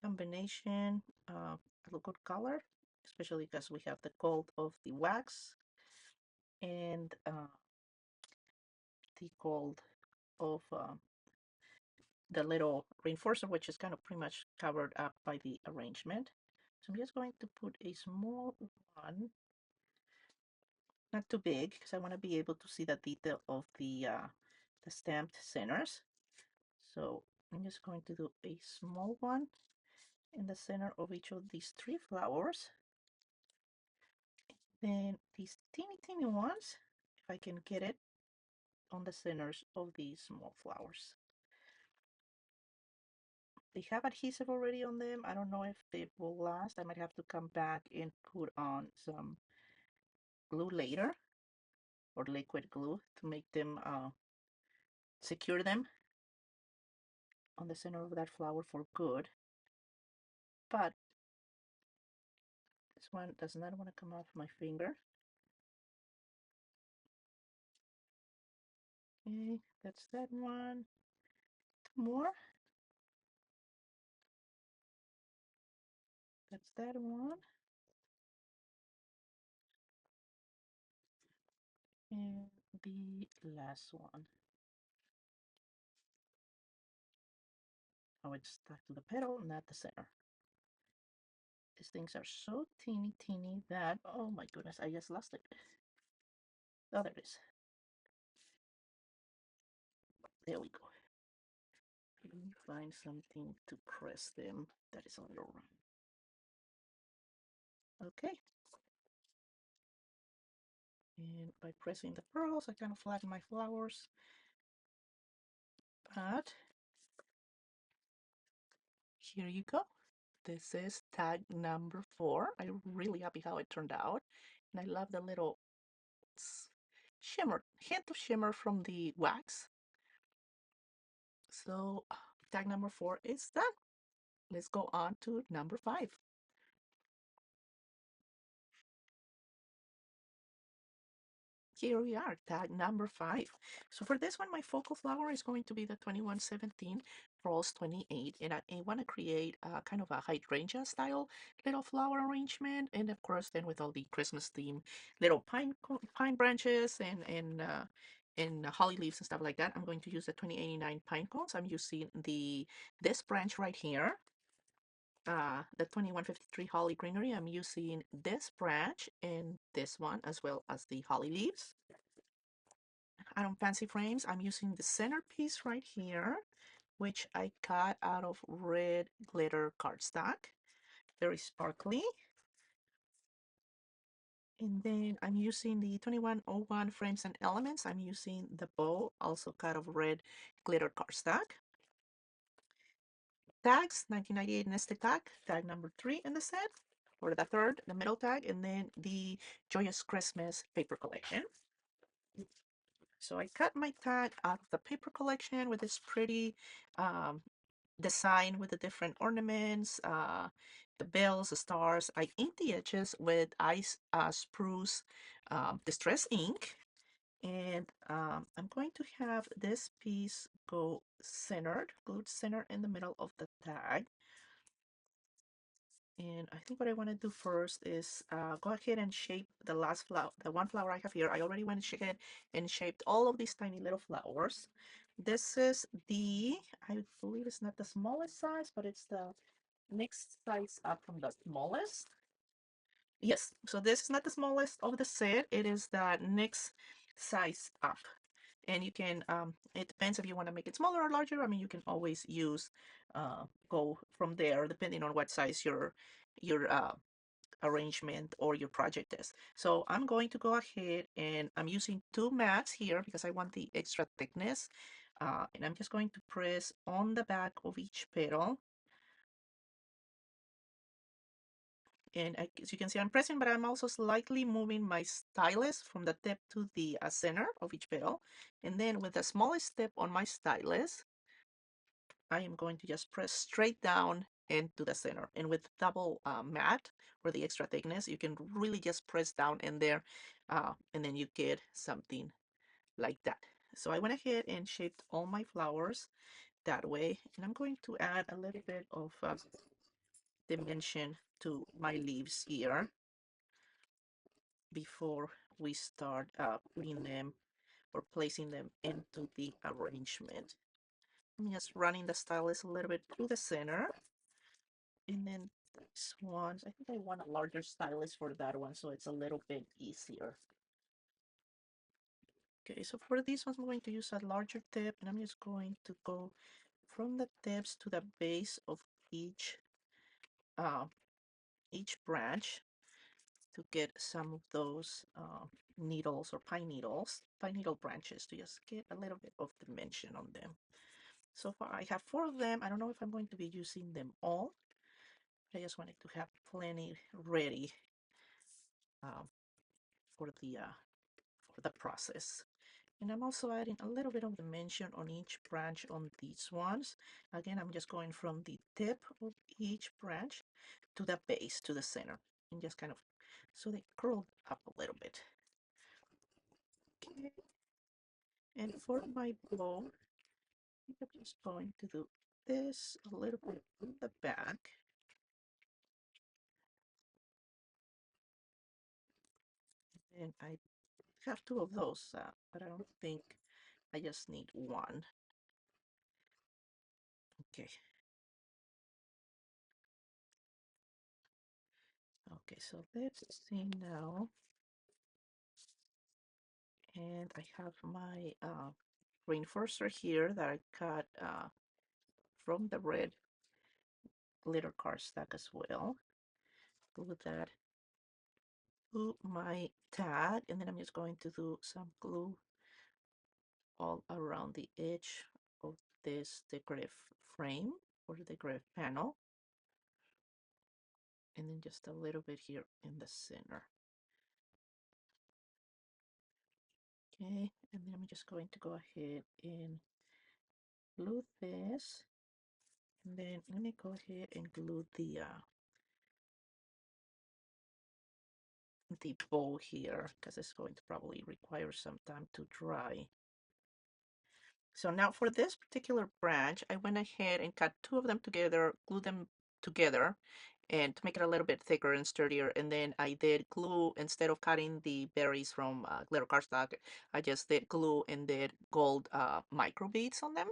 combination, a good color, especially because we have the gold of the wax and the gold of the little reinforcer, which is kind of pretty much covered up by the arrangement. So I'm just going to put a small one, not too big, because I want to be able to see the detail of the stamped centers. So I'm just going to do a small one in the center of each of these three flowers. Then these teeny ones, if I can get it, on the centers of these small flowers. They have adhesive already on them. I don't know if it will last. I might have to come back and put on some glue later, or liquid glue, to make them secure them on the center of that flower for good. But this one does not want to come off my finger. Okay, that's that one. Two more. That's that one. And the last one. Oh, it's stuck to the petal, not the center. These things are so teeny that, oh my goodness, I just lost it. Oh, there it is. There we go. Let me find something to press them that is a little round. Okay. And by pressing the pearls, I kind of flatten my flowers. But here you go. This is tag number 4. I'm really happy how it turned out. And I love the little shimmer, hint of shimmer from the wax. So tag number 4 is done. Let's go on to number 5. Here we are, tag number 5. So for this one, my focal flower is going to be the 2117 Florals 28, and I want to create a kind of a hydrangea style little flower arrangement, and of course then with all the Christmas theme little pine branches and holly leaves and stuff like that. I'm going to use the 2089 pine cones. I'm using this branch right here, the 2153 holly greenery. I'm using this branch and this one as well as the holly leaves. I don't fancy frames. I'm using the centerpiece right here, which I cut out of red glitter cardstock. Very sparkly. And then I'm using the 2101 frames and elements. I'm using the bow, also cut of red glitter cardstock. Tags, 1998 nested tag number 3 in the set, or the third, the middle tag, and then the Joyous Christmas paper collection. So I cut my tag out of the paper collection with this pretty design with the different ornaments, the bells, the stars. I inked the edges with ice spruce distress ink. And I'm going to have this piece go centered, glued center in the middle of the tag. And I think what I want to do first is go ahead and shape the last flower, the one flower I have here. I already went ahead and shaped all of these tiny little flowers. This is I believe it's not the smallest size, but it's the next size up from the smallest. Yes, so this is not the smallest of the set. It is the next size up. And you can, it depends if you want to make it smaller or larger. I mean, you can always use, go from there depending on what size your arrangement or your project is. So I'm going to go ahead and I'm using 2 mats here because I want the extra thickness. And I'm just going to press on the back of each petal. And as you can see, I'm pressing, but I'm also slightly moving my stylus from the tip to the center of each petal. And then with the smallest tip on my stylus, I am going to just press straight down into the center. And with double mat or the extra thickness, you can really just press down in there and then you get something like that. So I went ahead and shaped all my flowers that way. And I'm going to add a little bit of dimension to my leaves here before we start putting them or placing them into the arrangement. I'm just running the stylus a little bit through the center. And then this one, I think I want a larger stylus for that one, so it's a little bit easier. Okay, so for these ones, I'm going to use a larger tip, and I'm just going to go from the tips to the base of uh, each branch to get some of those needles or pine needle branches to just get a little bit of dimension on them. So far, I have 4 of them. I don't know if I'm going to be using them all. I just wanted to have plenty ready um, for the process. And I'm also adding a little bit of dimension on each branch on these ones. Again, I'm just going from the tip of each branch to the base, to the center, and just kind of, so they curl up a little bit. Okay. And for my bow, I'm just going to do this a little bit on the back. And I have 2 of those, but I don't think I just need 1. Okay. Okay, so let's see now. And I have my reinforcer here that I cut from the red glitter cardstock as well. Glue that to my tag, and then I'm just going to do some glue all around the edge of this decorative frame or the decorative panel, and then just a little bit here in the center. Okay, and then I'm just going to go ahead and glue this, and then let me go ahead and glue the bow here because it's going to probably require some time to dry. So now for this particular branch, I went ahead and cut two of them together, glued them together, and to make it a little bit thicker and sturdier. And then I did glue, instead of cutting the berries from glitter cardstock, I just did glue and did gold micro beads on them.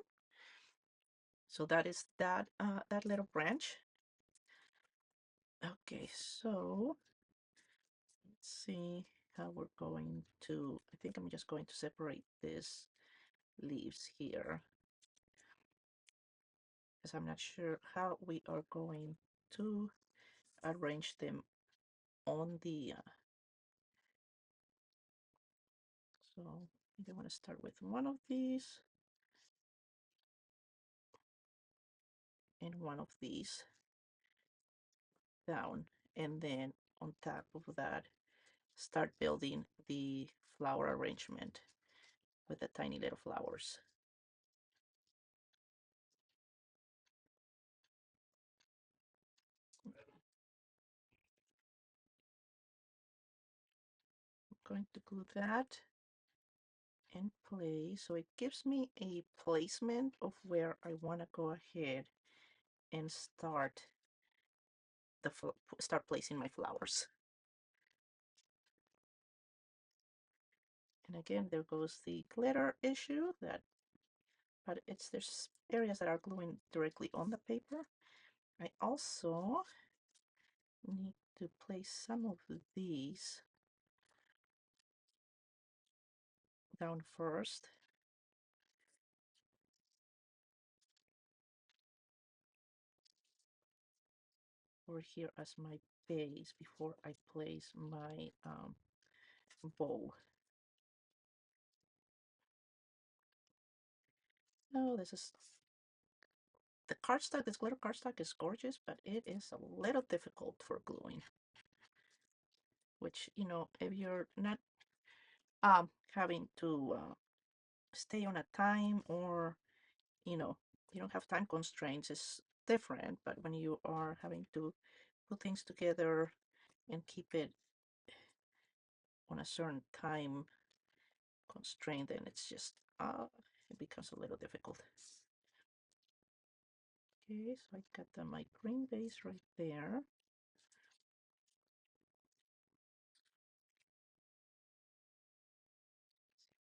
So that is that little branch. Okay, so let's see how we're going to, I think I'm just going to separate these leaves here because I'm not sure how we are going to arrange them on the so I think I want to start with one of these and one of these down, and then on top of that start building the flower arrangement with the tiny little flowers. I'm going to glue that in place so it gives me a placement of where I want to go ahead and start placing my flowers. And again, there goes the glitter issue, that but there's areas that are gluing directly on the paper. I also need to place some of these down first. Over here as my base before I place my bow. Oh, this is the cardstock. This glitter cardstock is gorgeous, but it is a little difficult for gluing. Which, you know, if you're not having to stay on a time, or you know, you don't have time constraints, it's different. But when you are having to put things together and keep it on a certain time constraint, then it's just it becomes a little difficult. Okay, so I got my green base right there.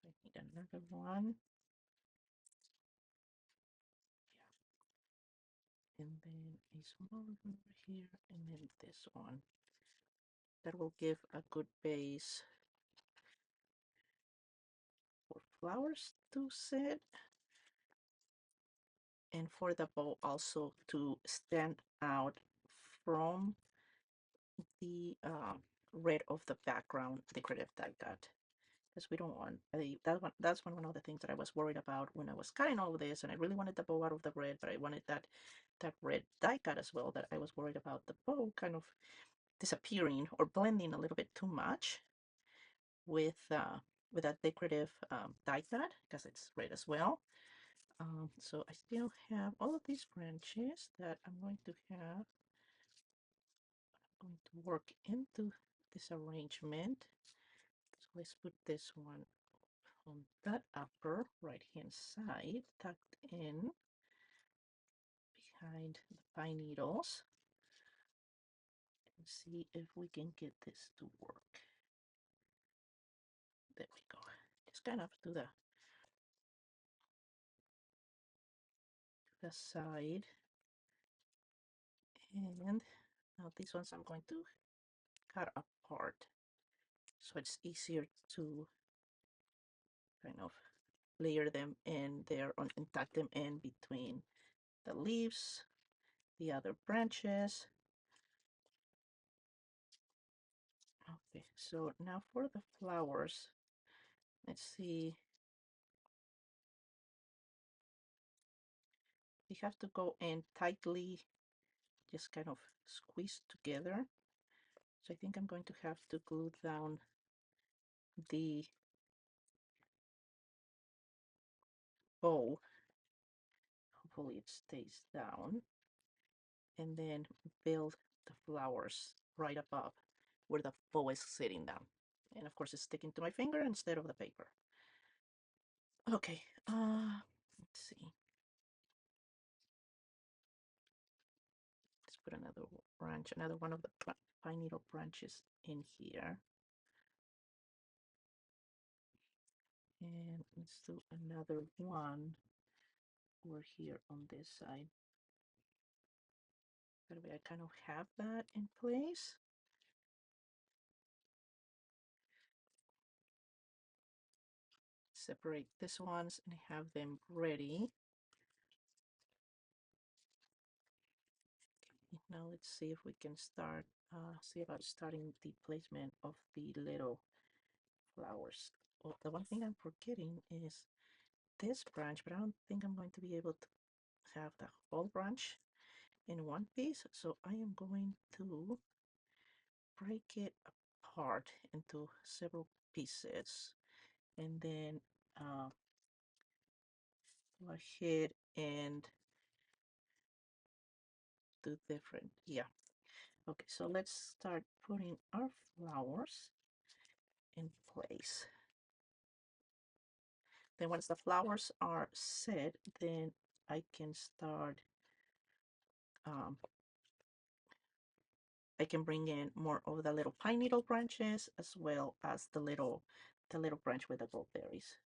I need another one. Yeah. And then a smaller one over here, and then this one. That will give a good base for flowers to sit, and for the bow also to stand out from the red of the background decorative die cut, because we don't want that's one of the things that I was worried about when I was cutting all of this, and I really wanted the bow out of the red, but I wanted that red die cut as well, that I was worried about the bow kind of disappearing or blending a little bit too much with that decorative die cut, because it's red as well. So I still have all of these branches that I'm going to work into this arrangement. So let's put this one on that upper right hand side, tucked in behind the pine needles, and see if we can get this to work. There we go. Just kind of to the side. And now these ones I'm going to cut apart so it's easier to kind of layer them in there and tuck them in between the leaves, the other branches. Okay, so now for the flowers, let's see. We have to go in tightly, just kind of squeeze together. So I think I'm going to have to glue down the bow. Hopefully it stays down. And then build the flowers right above where the bow is sitting down. And of course it's sticking to my finger instead of the paper. Okay, let's see. Let's put another branch, another one of the pine needle branches in here. And let's do another one over here on this side. That way I kind of have that in place. Separate these ones and have them ready. Okay, now let's see if we can start, see about starting the placement of the little flowers. Oh, the one thing I'm forgetting is this branch, but I don't think I'm going to be able to have the whole branch in one piece. So I am going to break it apart into several pieces and then go ahead and do different. Yeah. Okay, so let's start putting our flowers in place. Then once the flowers are set, then I can start, I can bring in more of the little pine needle branches as well as the little branch with the gold berries.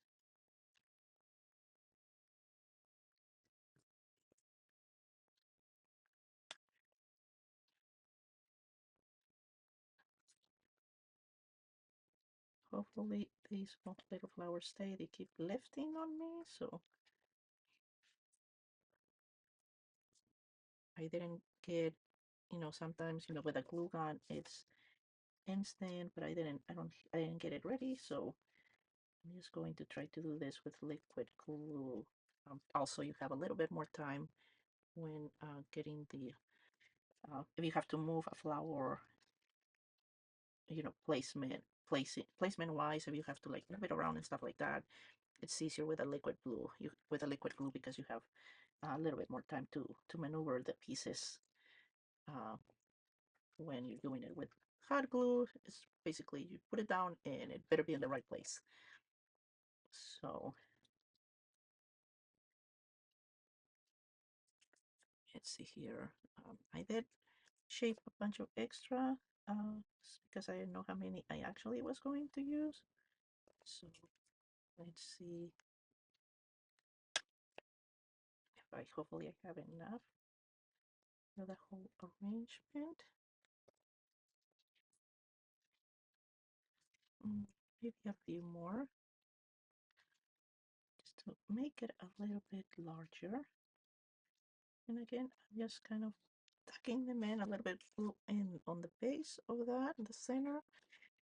Hopefully these little flowers stay. They keep lifting on me, so I didn't get, sometimes, with a glue gun, it's instant, but I didn't get it ready, so I'm just going to try to do this with liquid glue. Also, you have a little bit more time when getting the, if you have to move a flower, placement wise, if you have to like move it around and stuff like that, it's easier with a liquid glue. With a liquid glue because you have a little bit more time to maneuver the pieces. When you're doing it with hot glue, it's basically you put it down and it better be in the right place. So let's see here. I did shape a bunch of extra because I didn't know how many I actually was going to use. So let's see if hopefully I have enough for the whole arrangement. Maybe a few more just to make it a little bit larger. And again, I'm just kind of tucking them in a little bit in on the base of that, in the center,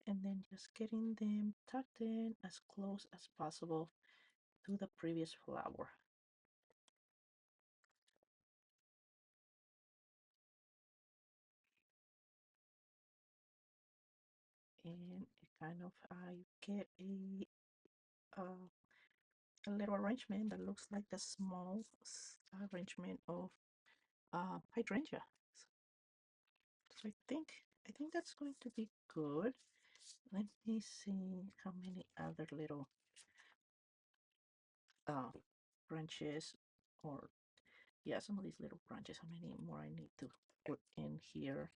and then just getting them tucked in as close as possible to the previous flower. And it kind of, I get a little arrangement that looks like a small arrangement of hydrangea. So I think that's going to be good. Let me see how many other little uh, branches, or yeah, some of these little branches, how many more I need to put in here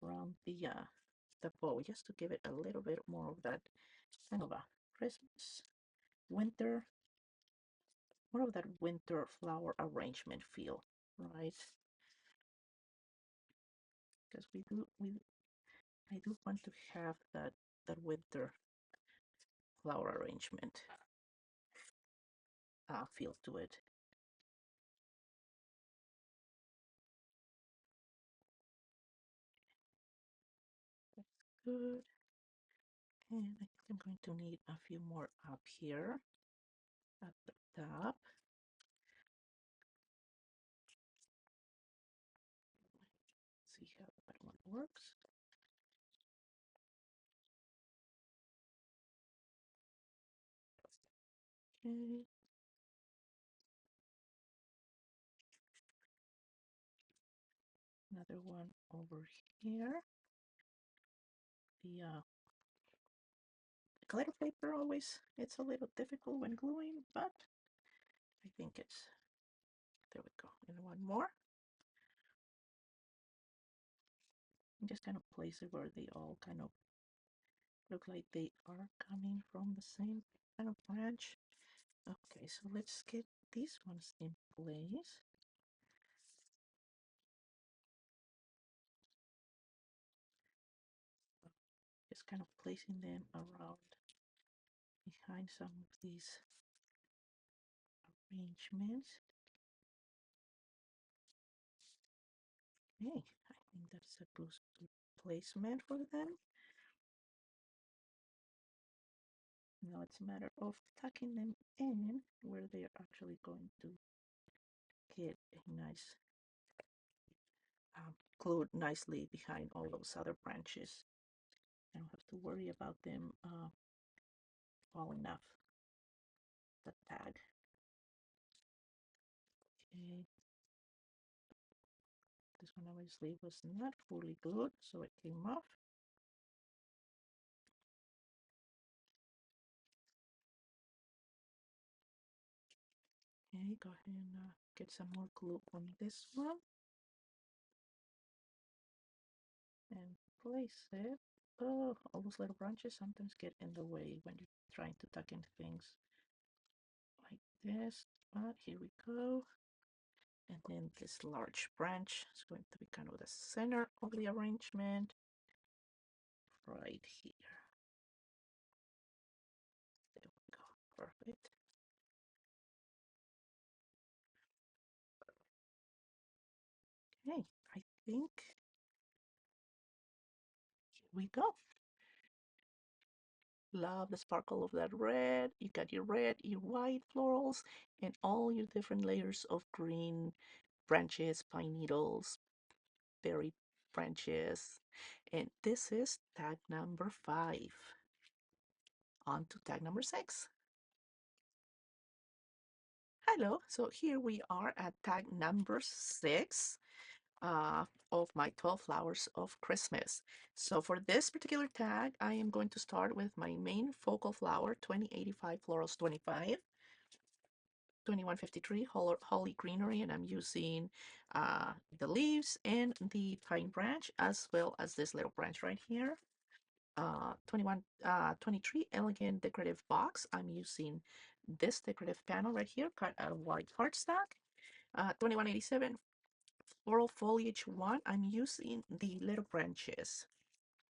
around the bow, just to give it a little bit more of that kind of a Christmas, winter, more of that winter flower arrangement feel, right? Because I do want to have that winter flower arrangement feel to it. That's good. And I think I'm going to need a few more up here at the top. See how that one works. Okay. Another one over here. The glitter paper always, it's a little difficult when gluing, but I think it's, there we go. And one more. And just kind of place it where they all kind of look like they are coming from the same kind of branch. Okay, so let's get these ones in place. Just kind of placing them around behind some of these arrangements. Okay, I think that's a good placement for them. Now it's a matter of tucking them in where they're actually going to get a nice glued nicely behind all those other branches. I don't have to worry about them falling off the tag. Okay, this one obviously was not fully glued, so it came off. Okay, go ahead and get some more glue on this one and place it. Oh, all those little branches sometimes get in the way when you're trying to tuck in things like this. But here we go. And then this large branch is going to be kind of the center of the arrangement right here. There we go. Perfect. Okay, I think here we go. Love the sparkle of that red. You got your red, your white florals, and all your different layers of green branches, pine needles, berry branches. And this is tag number 5. On to tag number 6. Hello, so here we are at tag number 6 of my 12 flowers of Christmas. So for this particular tag, I am going to start with my main focal flower, 2085 Florals 25. 2153 holly greenery, and I'm using the leaves and the pine branch as well as this little branch right here. 23 elegant decorative box. I'm using this decorative panel right here cut out of white cardstock. 2187 floral foliage 1. I'm using the little branches.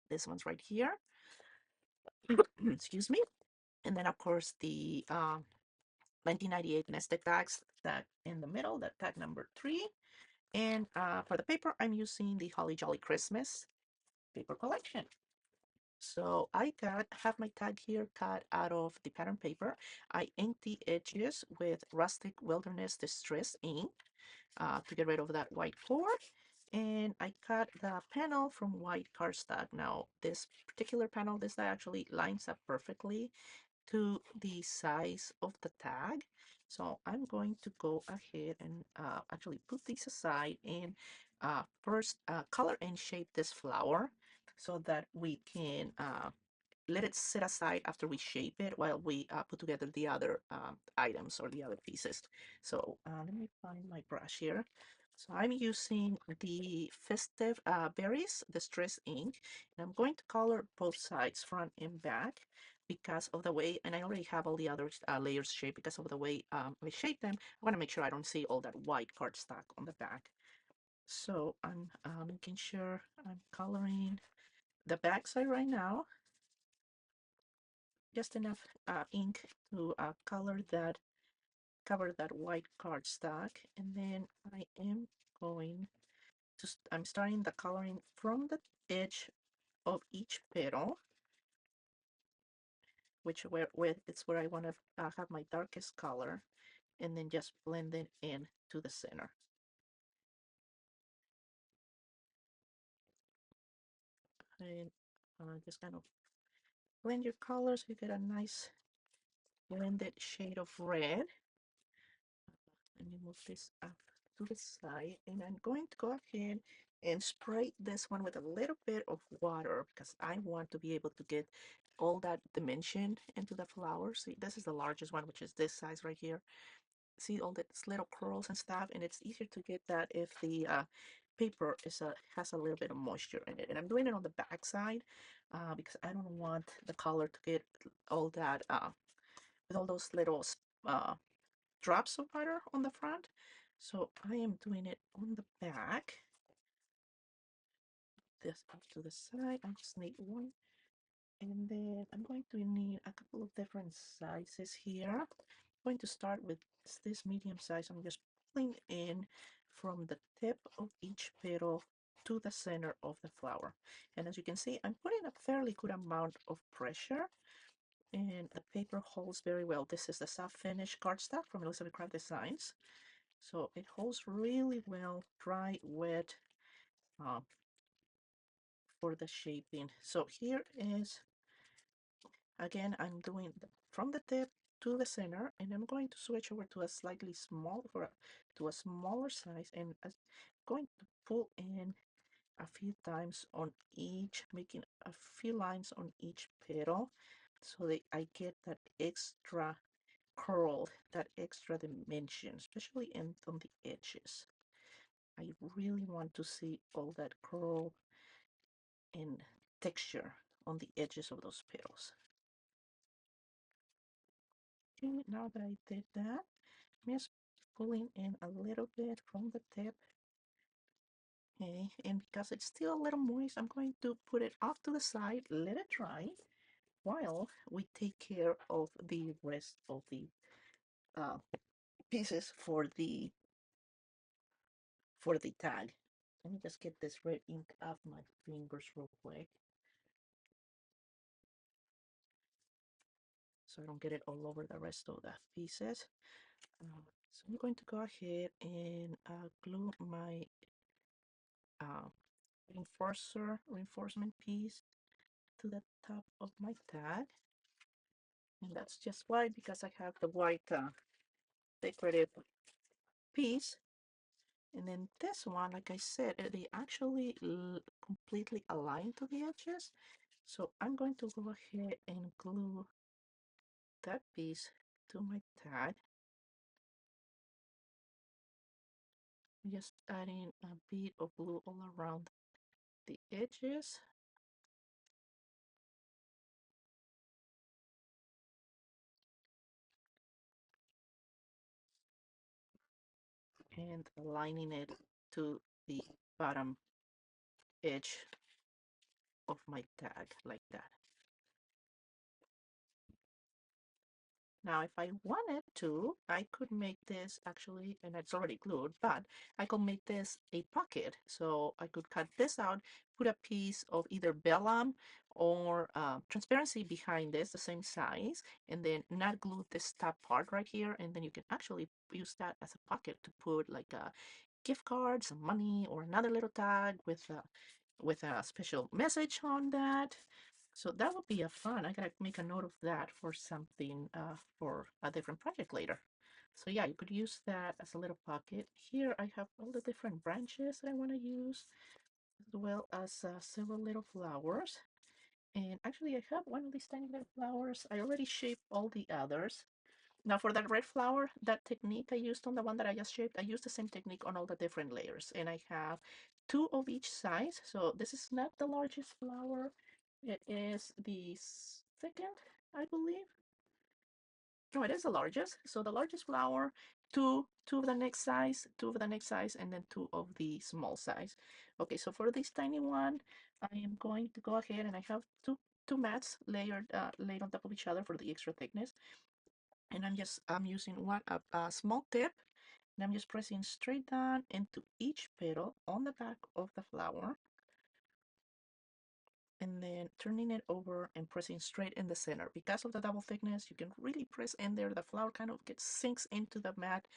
This one's right here. Excuse me. And then of course the 1998 nested tags that in the middle, that tag number 3. And for the paper, I'm using the Holly Jolly Christmas paper collection. So I have my tag here cut out of the pattern paper. I inked the edges with Rustic Wilderness Distress ink to get rid of that white core. And I cut the panel from white cardstock. Now, this particular panel, this actually lines up perfectly to the size of the tag. So I'm going to go ahead and actually put these aside and first color and shape this flower so that we can let it sit aside after we shape it while we put together the other items or the other pieces. So let me find my brush here. So I'm using the Festive Berries Distress ink, and I'm going to color both sides, front and back, because of the way, and I already have all the other layers shaped because of the way I shape them. I want to make sure I don't see all that white cardstock on the back. So I'm making sure I'm coloring the back side right now. just enough ink to cover that white cardstock, and then I am going to I'm starting the coloring from the edge of each petal, which where it's where I want to have my darkest color, and then just blend it in to the center. And just kind of blend your colors, you get a nice blended shade of red. Let me move this up to the side, and I'm going to go ahead and spray this one with a little bit of water because I want to be able to get all that dimension into the flower. See, this is the largest one, which is this size right here. See all these little curls and stuff, and it's easier to get that if the paper has a little bit of moisture in it. And I'm doing it on the back side because I don't want the color to get all that with all those little uh, drops of water on the front. So I am doing it on the back. This up to the side. I just need one. And then I'm going to need a couple of different sizes here. I'm going to start with this medium size. I'm just pulling in from the tip of each petal to the center of the flower. And as you can see, I'm putting a fairly good amount of pressure, and the paper holds very well. This is the soft finish cardstock from Elizabeth Craft Designs. So it holds really well, dry, wet, uh, for the shaping. So here is, again, I'm doing from the tip to the center, and I'm going to switch over to a slightly small, to a smaller size, and I'm going to pull in a few times on each, making a few lines on each petal, so that I get that extra curl, that extra dimension, especially on the edges. I really want to see all that curl and texture on the edges of those petals. Okay, now that I did that, I'm just pulling in a little bit from the tip. Okay, and because it's still a little moist, I'm going to put it off to the side, let it dry, while we take care of the rest of the uh, pieces for the tag. Let me just get this red ink off my fingers real quick, so I don't get it all over the rest of the pieces. So I'm going to go ahead and glue my uh, reinforcement piece to the top of my tag. And that's just white because I have the white decorative piece. And then this one, like I said, they actually completely align to the edges. So I'm going to go ahead and glue that piece to my tag. Just adding a bit of glue all around the edges. And aligning it to the bottom edge of my tag like that. Now, if I wanted to, I could make this actually, and it's already glued, but I could make this a pocket. So I could cut this out, put a piece of either vellum or transparency behind this, the same size, and then not glue this top part right here. And then you can actually use that as a pocket to put like a gift card, some money, or another little tag with a special message on that. So that would be a fun. I gotta make a note of that for something for a different project later. So yeah, you could use that as a little pocket. Here I have all the different branches that I want to use, as well as several little flowers. And actually I have one of these tiny little flowers. I already shaped all the others. Now for that red flower, that technique I used on the one that I just shaped, I used the same technique on all the different layers. And I have two of each size. So this is not the largest flower. It is the second, I believe. No, it is the largest. So the largest flower, two of the next size, two of the next size, and then two of the small size. Okay, so for this tiny one, I am going to go ahead and I have two two mats layered laid on top of each other for the extra thickness. And I'm using one a small tip, and I'm just pressing straight down into each petal on the back of the flower, and then turning it over and pressing straight in the center. Because of the double thickness, you can really press in there. The flower kind of gets sinks into the mat,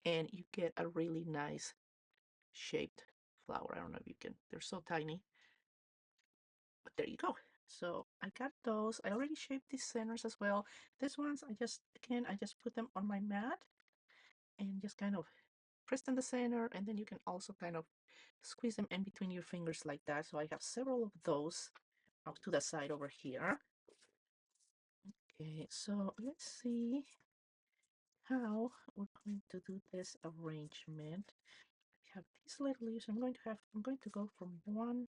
and you get a really nice shaped flower. I don't know if you can, they're so tiny, but there you go. So I got those. I already shaped these centers as well. These ones, I just put them on my mat and just kind of pressed in the center, and then you can also kind of squeeze them in between your fingers like that. So I have several of those out to the side over here. Okay, so let's see how we're going to do this arrangement. I have these little leaves. I'm going to go from one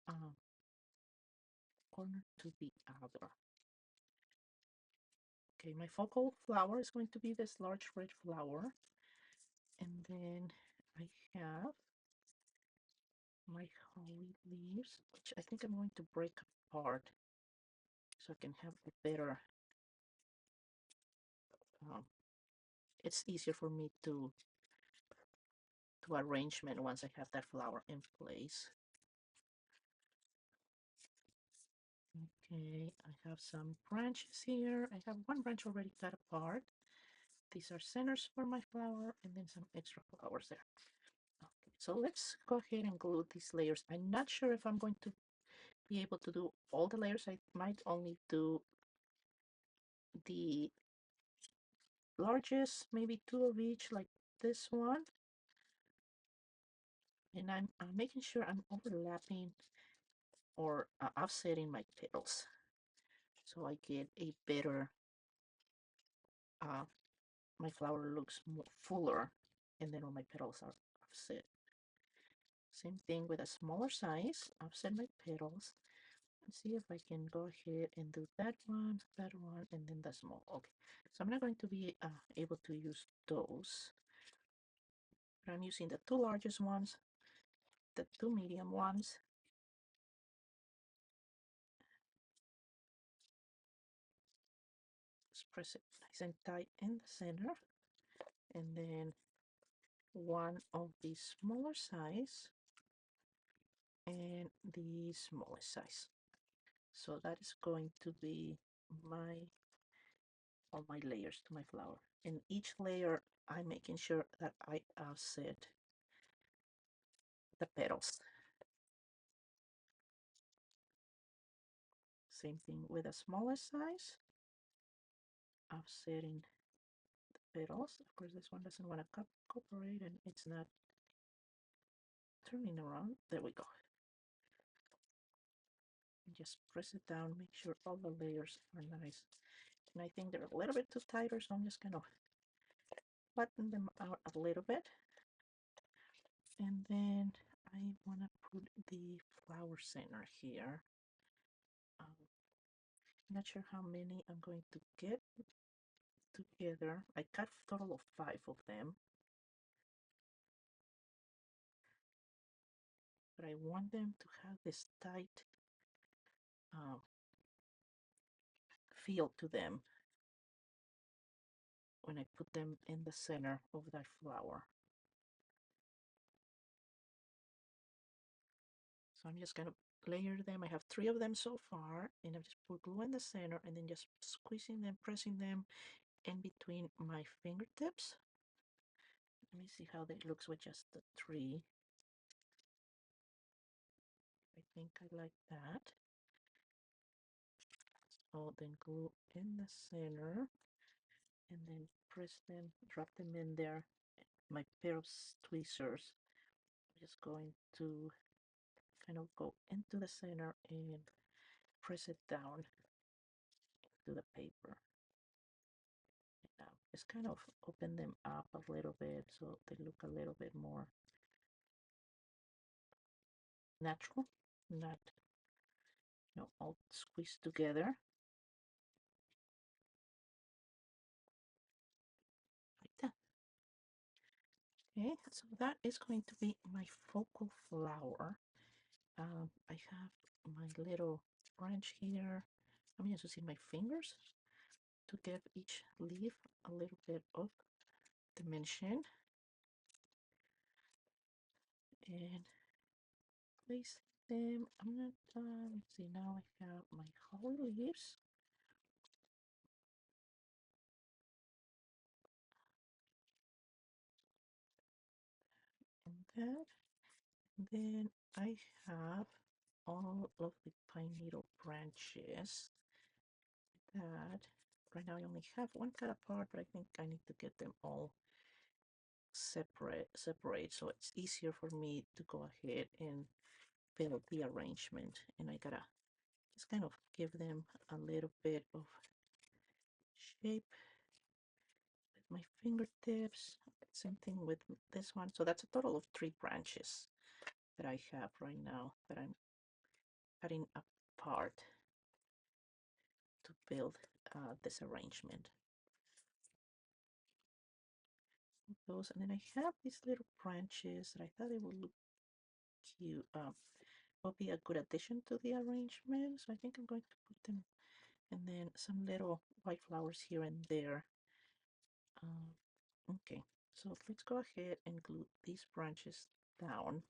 um, corner to the other. Okay, my focal flower is going to be this large red flower, and then I have my holly leaves, which I think I'm going to break apart so I can have a better um, it's easier for me to arrangement once I have that flower in place. Okay, I have some branches here. I have one branch already cut apart. These are centers for my flower, and then some extra flowers there. Okay, so let's go ahead and glue these layers. I'm not sure if I'm going to be able to do all the layers. I might only do the largest, maybe two of each, like this one. And I'm making sure I'm overlapping or offsetting my petals, so I get a better, my flower looks more fuller, and then all my petals are offset. Same thing with a smaller size, offset my petals. Let's see if I can go ahead and do that one, and then the small. Okay, so I'm not going to be able to use those, but I'm using the two largest ones, the two medium ones. Just press it nice and tight in the center, and then one of the smaller size and the smallest size. So that is going to be my all my layers to my flower. In each layer, I'm making sure that I offset the petals. Same thing with the smallest size, offsetting the petals. Of course, this one doesn't want to cooperate, and it's not turning around. There we go. And just press it down, make sure all the layers are nice. And I think they're a little bit too tighter, so I'm just kind of flatten them out a little bit. And then I want to put the flower center here. Not sure how many I'm going to get together. I cut a total of 5 of them, but I want them to have this tight feel to them when I put them in the center of that flower. So I'm just gonna layer them. I have 3 of them so far, and I've just put glue in the center and then just squeezing them, pressing them in between my fingertips. Let me see how that looks with just the 3. I think I like that. So then glue in the center and then press them, drop them in there. My pair of tweezers, I'm just going to kind of go into the center and press it down to the paper. Just kind of open them up a little bit so they look a little bit more natural, not all squeezed together like that. Okay, so that is going to be my focal flower. I have my little branch here. I'm just using my fingers to give each leaf a little bit of dimension and place them. I'm not, let's see, now I have my holly leaves. And that, and then I have all of the pine needle branches that right now I only have one cut apart, but I think I need to get them all separate so it's easier for me to go ahead and build the arrangement. And I gotta just kind of give them a little bit of shape with my fingertips. Same thing with this one. So that's a total of 3 branches that I have right now that I'm cutting apart to build this arrangement. Those, and then I have these little branches that I thought they would look cute. Will be a good addition to the arrangement. So I think I'm going to put them, and then some little white flowers here and there. Okay, so let's go ahead and glue these branches down.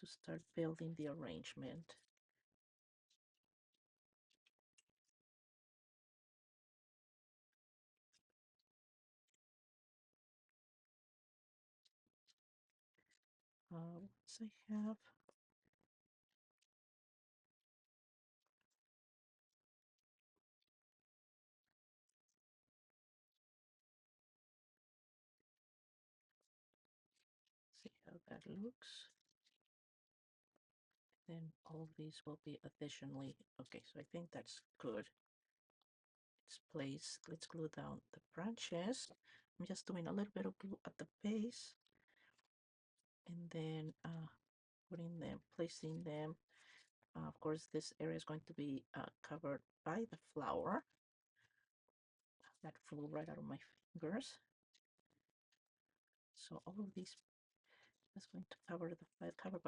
To start building the arrangement. Once I have see how that looks. Then all of these will be additionally okay. So I think that's good. Let's glue down the branches. I'm just doing a little bit of glue at the base, and then putting them, placing them. Of course, this area is going to be covered by the flower that flew right out of my fingers. So all of these is going to cover covered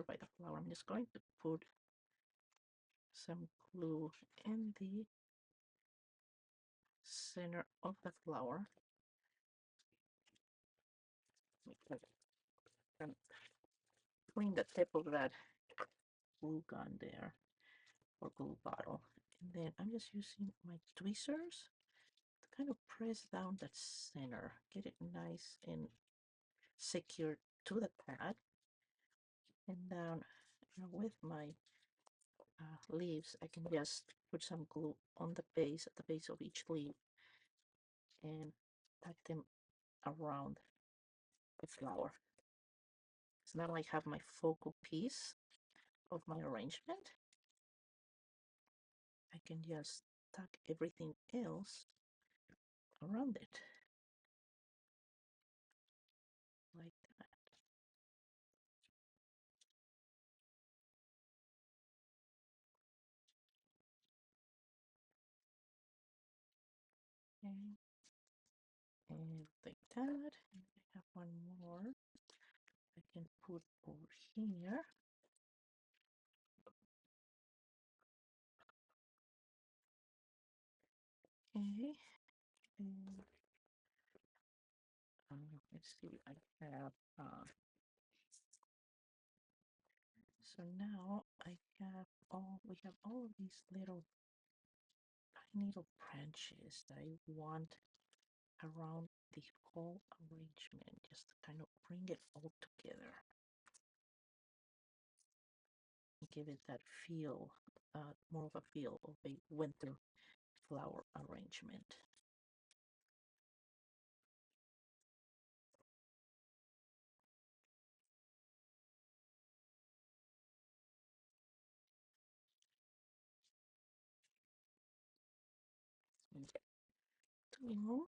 by the flower. I'm just going to put some glue in the center of the flower. And bring the tip of that glue gun there, or glue bottle. And then I'm just using my tweezers to kind of press down that center, get it nice and secure to the pad. And down with my leaves, I can just put some glue on the base, at the base of each leaf, and tuck them around the flower. So now I have my focal piece of my arrangement. I can just tuck everything else around it like that. Okay. And like that. And I have one more I can put over here. Okay. And let's see, I have so now we have all of these little tiny little branches that I want around the whole arrangement, just to kind of bring it all together. Give it that feel, more of a feel of a winter flower arrangement. Too long.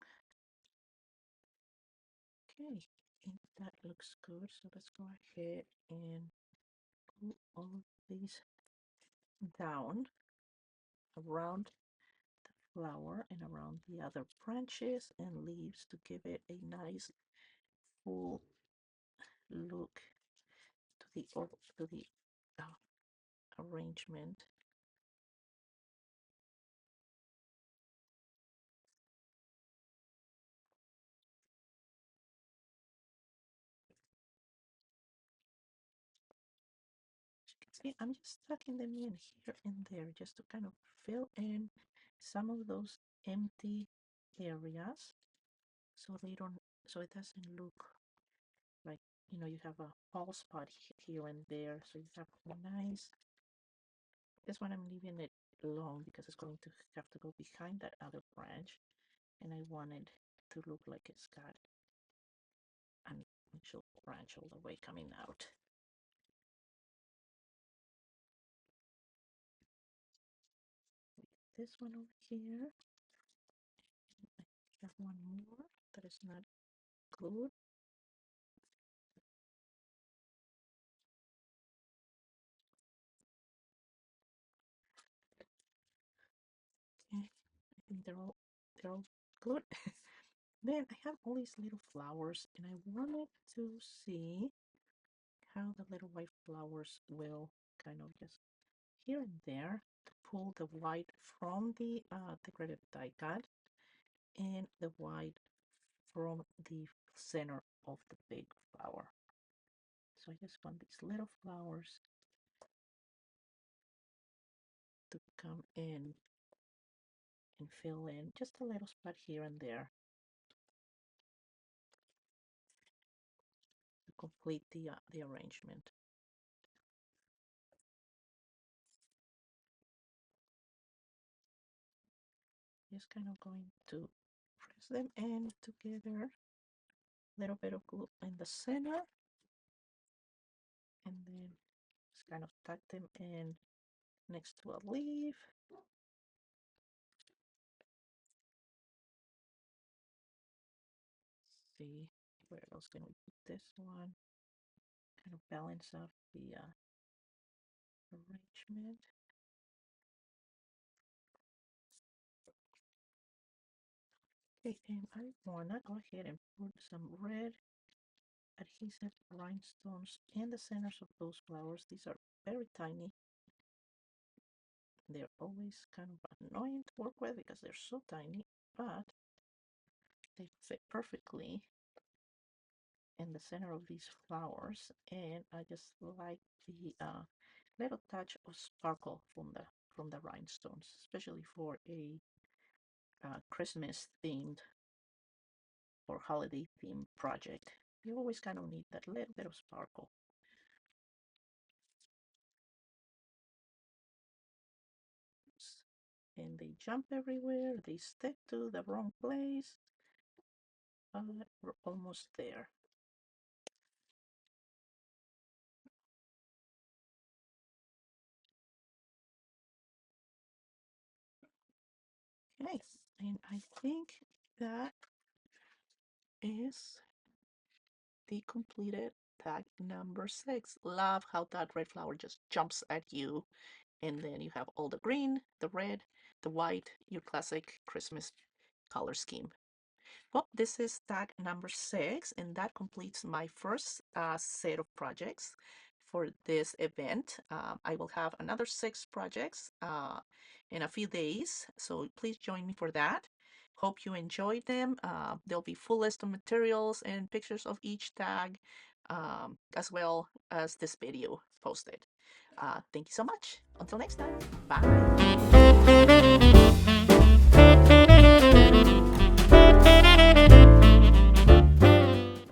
Okay, I think that looks good. So let's go ahead and glue all of these down around the flower and around the other branches and leaves to give it a nice full look to the arrangement. As you can see, I'm just tucking them in here and there just to kind of fill in some of those empty areas so they don't so it doesn't look like, you have a bald spot here and there. So you have a nice, this one I'm leaving it long because it's going to have to go behind that other branch, and I want it to look like it's got an actual branch all the way coming out. This one over here, I have one more that is not glued. Okay, I think they're all good. Then I have all these little flowers, and I wanted to see how the little white flowers will kind of just here and there to pull the white from the decorative die cut and the white from the center of the big flower. So I just want these little flowers to come in and fill in just a little spot here and there to complete the arrangement. Just kind of going to press them in together, a little bit of glue in the center, and then just kind of tuck them in next to a leaf. See, where else can we put this one? Kind of balance out the arrangement. Okay, and I wanna go ahead and put some red adhesive rhinestones in the centers of those flowers. These are very tiny. They're always kind of annoying to work with because they're so tiny, but they fit perfectly in the center of these flowers, and I just like the little touch of sparkle from the rhinestones, especially for a Christmas themed or holiday themed project. You always kind of need that little bit of sparkle. And they jump everywhere, they stick to the wrong place, but we're almost there. Okay, and I think that is the completed tag number 6. Love how that red flower just jumps at you, and then you have all the green, the red, the white, your classic Christmas color scheme. Well, this is tag number 6, and that completes my first set of projects for this event. I will have another 6 projects in a few days, so please join me for that. Hope you enjoyed them. There'll be full list of materials and pictures of each tag, as well as this video posted. Thank you so much. Until next time, bye.